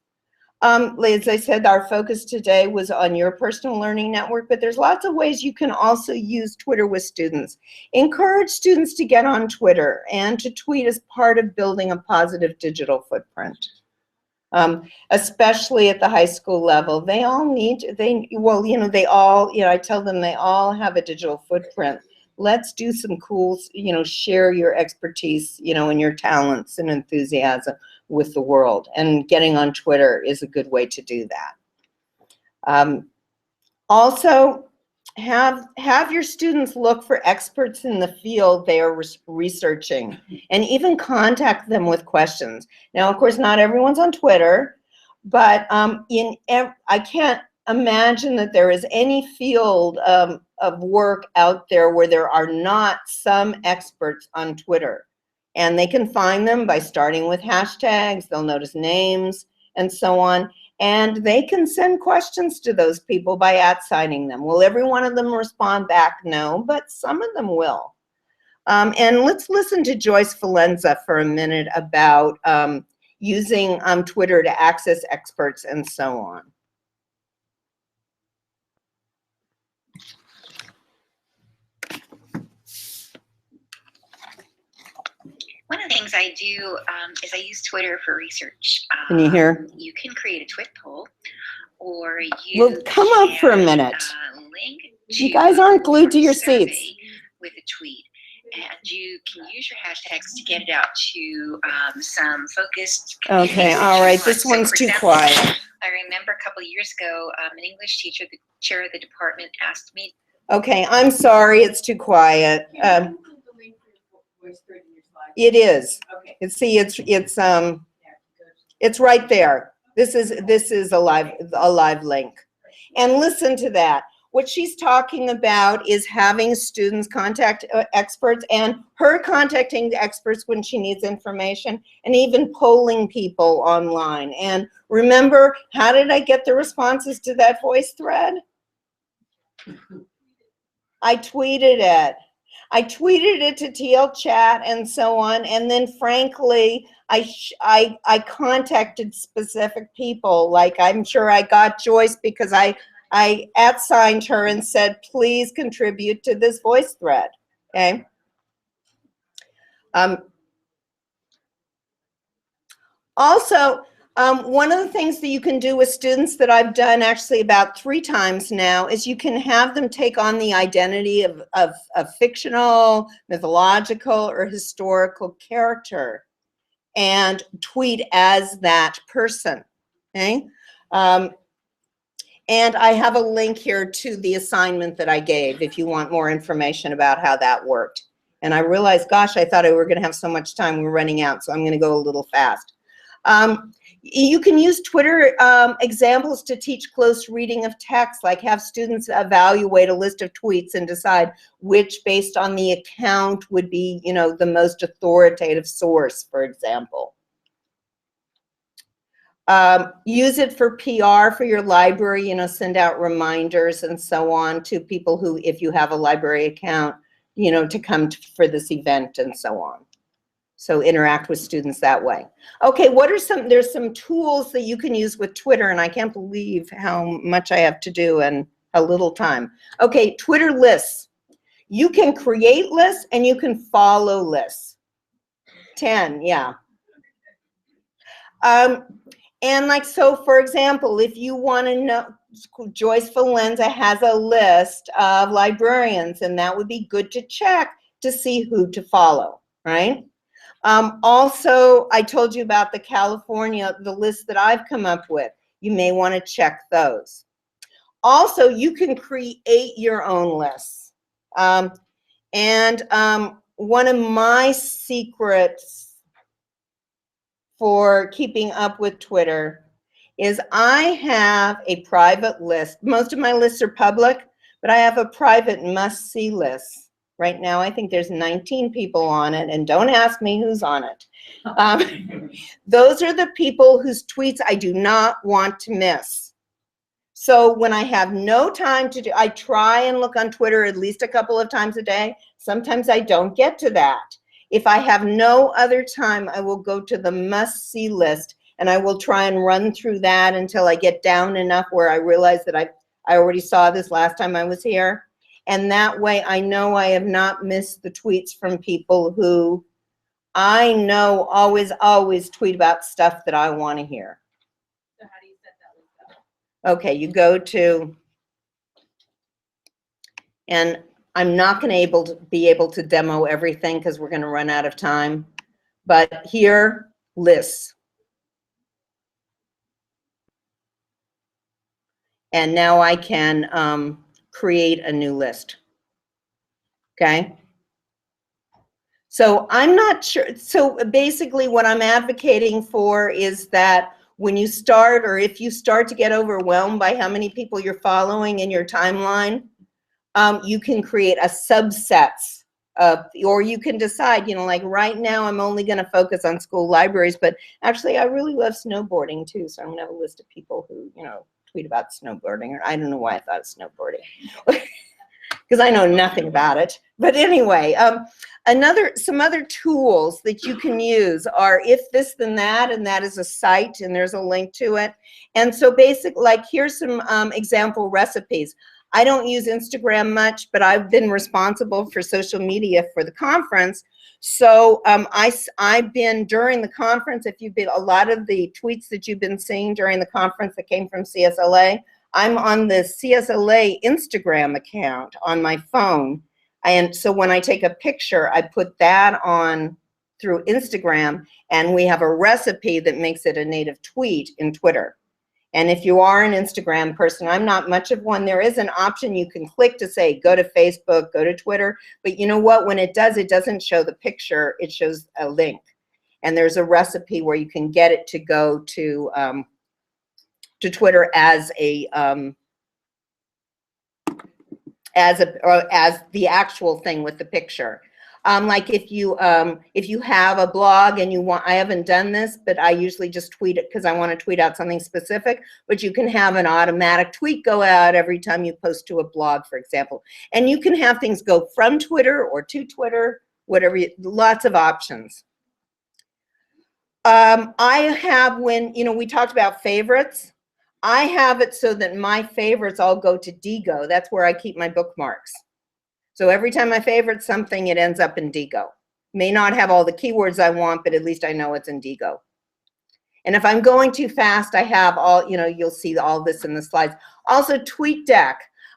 As I said, our focus today was on your personal learning network, but there's lots of ways you can also use Twitter with students. Encourage students to get on Twitter and to tweet as part of building a positive digital footprint. Especially at the high school level, they all need, well, you know, I tell them they all have a digital footprint. Let's do some cool, you know, share your expertise, you know, and your talents and enthusiasm with the world. And getting on Twitter is a good way to do that. Also, have your students look for experts in the field they are researching, and even contact them with questions. Now, of course, not everyone's on Twitter, but I can't imagine that there is any field of work out there where there are not some experts on Twitter. And they can find them by starting with hashtags. They'll notice names and so on. And they can send questions to those people by @signing them. Will every one of them respond back? No, but some of them will. And let's listen to Joyce Valenza for a minute about using Twitter to access experts and so on. One of the things I do is I use Twitter for research. Can you hear? You can create a twit poll, or you Well, come up for a minute. Link You guys aren't glued to your seats. With a tweet, and you can use your hashtags to get it out to some focused. Okay, all right. This one's too quiet. I remember a couple of years ago, an English teacher, the chair of the department, asked me. Okay, I'm sorry. It's too quiet. It is. Okay. See, it's right there. This is a live link. And listen to that. What she's talking about is having students contact experts, and her contacting the experts when she needs information, and even polling people online. And remember, how did I get the responses to that voice thread? I tweeted it. I tweeted it to TL Chat and so on, and then frankly, I contacted specific people. Like, I'm sure I got Joyce because I @signed her and said, please contribute to this voice thread, okay? Also, one of the things that you can do with students that I've done actually about 3 times now is you can have them take on the identity of a fictional, mythological, or historical character and tweet as that person, okay? And I have a link here to the assignment that I gave if you want more information about how that worked. And I realized, gosh, I thought we were going to have so much time. We're running out, so I'm going to go a little fast. You can use Twitter examples to teach close reading of text, like have students evaluate a list of tweets and decide which, based on the account, would be, you know, the most authoritative source, for example. Use it for PR for your library, you know, send out reminders and so on to people who, if you have a library account, you know, to come for this event and so on. So interact with students that way. Okay, what are there's some tools that you can use with Twitter, and I can't believe how much I have to do and how little time. Okay, Twitter lists. You can create lists and you can follow lists. 10, yeah. And like, so for example, if you want to know, Joyce Valenza has a list of librarians, and that would be good to check to see who to follow, right? Also, I told you about the list that I've come up with. You may want to check those. Also, you can create your own lists. One of my secrets for keeping up with Twitter is I have a private list. Most of my lists are public, but I have a private must-see list. Right now, I think there's 19 people on it, and don't ask me who's on it. Those are the people whose tweets I do not want to miss. So when I have no time to do, I try and look on Twitter at least a couple of times a day. Sometimes I don't get to that. If I have no other time, I will go to the must-see list, and I will try and run through that until I get down enough where I realize that I already saw this last time I was here. And that way I know I have not missed the tweets from people who I know always tweet about stuff that I want to hear. So how do you set that list up? Okay, you go to, and I'm not going to be able to demo everything because we're going to run out of time. But here, lists. And now I can create a new list. Okay? So I'm not sure. So basically what I'm advocating for is that when you start, or if you start to get overwhelmed by how many people you're following in your timeline, you can create a subsets of, or you can decide, you know, like right now I'm only going to focus on school libraries, but actually I really love snowboarding too. So I'm going to have a list of people who, you know, tweet about snowboarding, or I don't know why I thought of snowboarding because I know nothing about it. But anyway, some other tools that you can use are If This Then That, and that is a site, and there's a link to it. And so basically, like, here's some example recipes. I don't use Instagram much, but I've been responsible for social media for the conference. So I've been, during the conference, if you've been, a lot of the tweets that you've been seeing during the conference that came from CSLA, I'm on the CSLA Instagram account on my phone. And so when I take a picture, I put that on through Instagram, and we have a recipe that makes it a native tweet in Twitter. And if you are an Instagram person, I'm not much of one, there is an option you can click to say, go to Facebook, go to Twitter. But you know what? When it does, it doesn't show the picture. It shows a link. And there's a recipe where you can get it to go to Twitter as the actual thing with the picture. Like if you have a blog and you want, I haven't done this, but I usually just tweet it because I want to tweet out something specific, but you can have an automatic tweet go out every time you post to a blog, for example. And you can have things go from Twitter or to Twitter, whatever, lots of options. I have, when, you know, we talked about favorites, I have it so that my favorites all go to Diigo. That's where I keep my bookmarks. So every time I favorite something, it ends up in Diigo. May not have all the keywords I want, but at least I know it's in Diigo. And if I'm going too fast, I have all, you know, you'll see all this in the slides. Also, TweetDeck.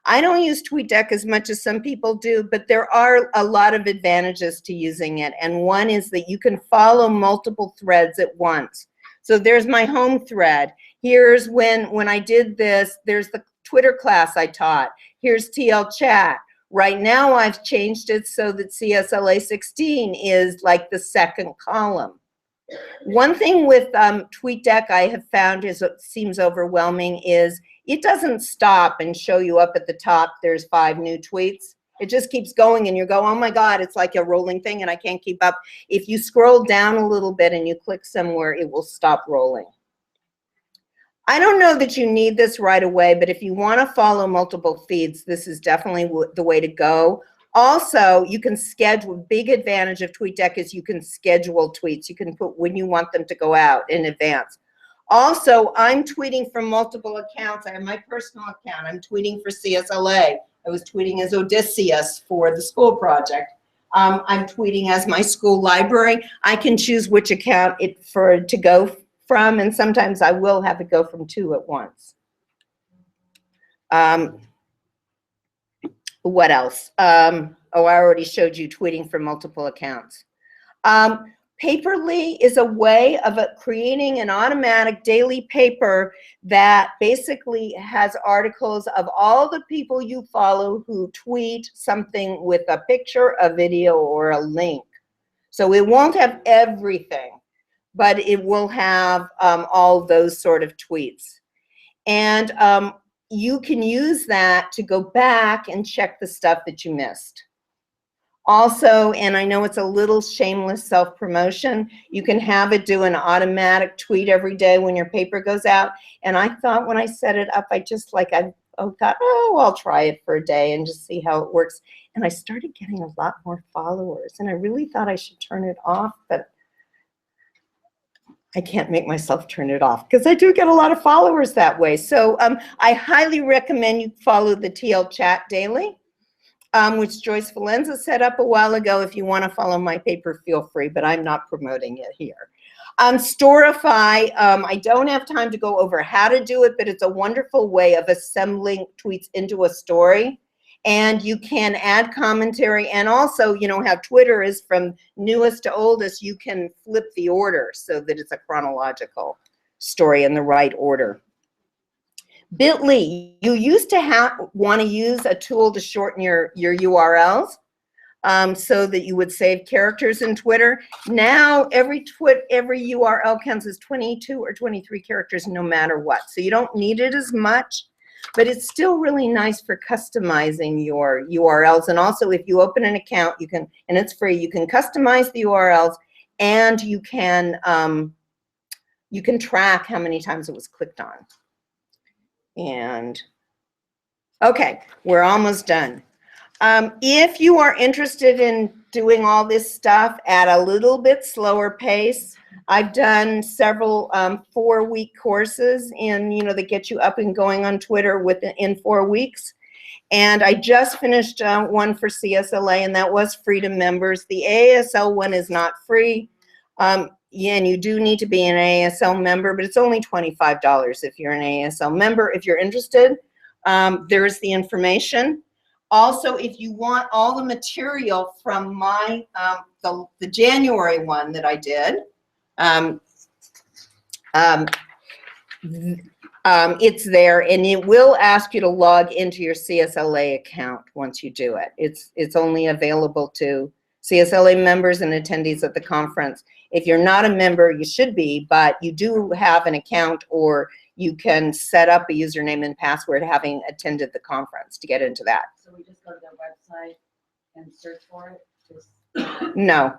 I don't use TweetDeck as much as some people do, but there are a lot of advantages to using it. And one is that you can follow multiple threads at once. So there's my home thread. Here's when I did this, there's the Twitter class I taught. Here's TL Chat. Right now I've changed it so that CSLA 16 is like the second column. One thing with TweetDeck I have found is it seems overwhelming is it doesn't stop and show you up at the top, there's 5 new tweets. It just keeps going and you go, oh my God, it's like a rolling thing and I can't keep up. If you scroll down a little bit and you click somewhere, it will stop rolling. I don't know that you need this right away, but if you want to follow multiple feeds, this is definitely the way to go. Also, you can schedule, big advantage of TweetDeck is you can schedule tweets. You can put when you want them to go out in advance. Also, I'm tweeting from multiple accounts. I have my personal account. I'm tweeting for CSLA. I was tweeting as Odysseus for the school project. I'm tweeting as my school library. I can choose which account to go from, and sometimes I will have it go from 2 at once. What else? Oh, I already showed you tweeting from multiple accounts. Paperly is a way of creating an automatic daily paper that basically has articles of all the people you follow who tweet something with a picture, a video, or a link. So it won't have everything, but it will have all those sort of tweets. And you can use that to go back and check the stuff that you missed. Also, and I know it's a little shameless self-promotion, you can have it do an automatic tweet every day when your paper goes out. And I thought when I set it up, I just like, I thought, oh, I'll try it for a day and just see how it works. And I started getting a lot more followers. And I really thought I should turn it off, but I can't make myself turn it off because I do get a lot of followers that way. So I highly recommend you follow the TL Chat Daily, which Joyce Valenza set up a while ago. If you want to follow my paper, feel free, but I'm not promoting it here. Storify, I don't have time to go over how to do it, but it's a wonderful way of assembling tweets into a story. And you can add commentary, and also, you know, how Twitter is from newest to oldest, you can flip the order so that it's a chronological story in the right order. Bitly, you used to want to use a tool to shorten your URLs so that you would save characters in Twitter. Now every URL counts as 22 or 23 characters no matter what. So you don't need it as much, but it's still really nice for customizing your URLs. And also if you open an account, you can, and it's free, you can customize the URLs and you can track how many times it was clicked on. And okay, we're almost done. If you are interested in doing all this stuff at a little bit slower pace, I've done several 4-week courses that get you up and going on Twitter in 4 weeks. And I just finished one for CSLA, and that was free to members. The AASL one is not free. Yeah, and you do need to be an AASL member, but it's only $25 if you're an AASL member. If you're interested, there's the information. Also, if you want all the material from my the January one that I did, It's there, and it will ask you to log into your CSLA account once you do it. It's only available to CSLA members and attendees at the conference. If you're not a member, you should be, but you do have an account, or you can set up a username and password having attended the conference to get into that. So we just go to their website and search for it? Just No,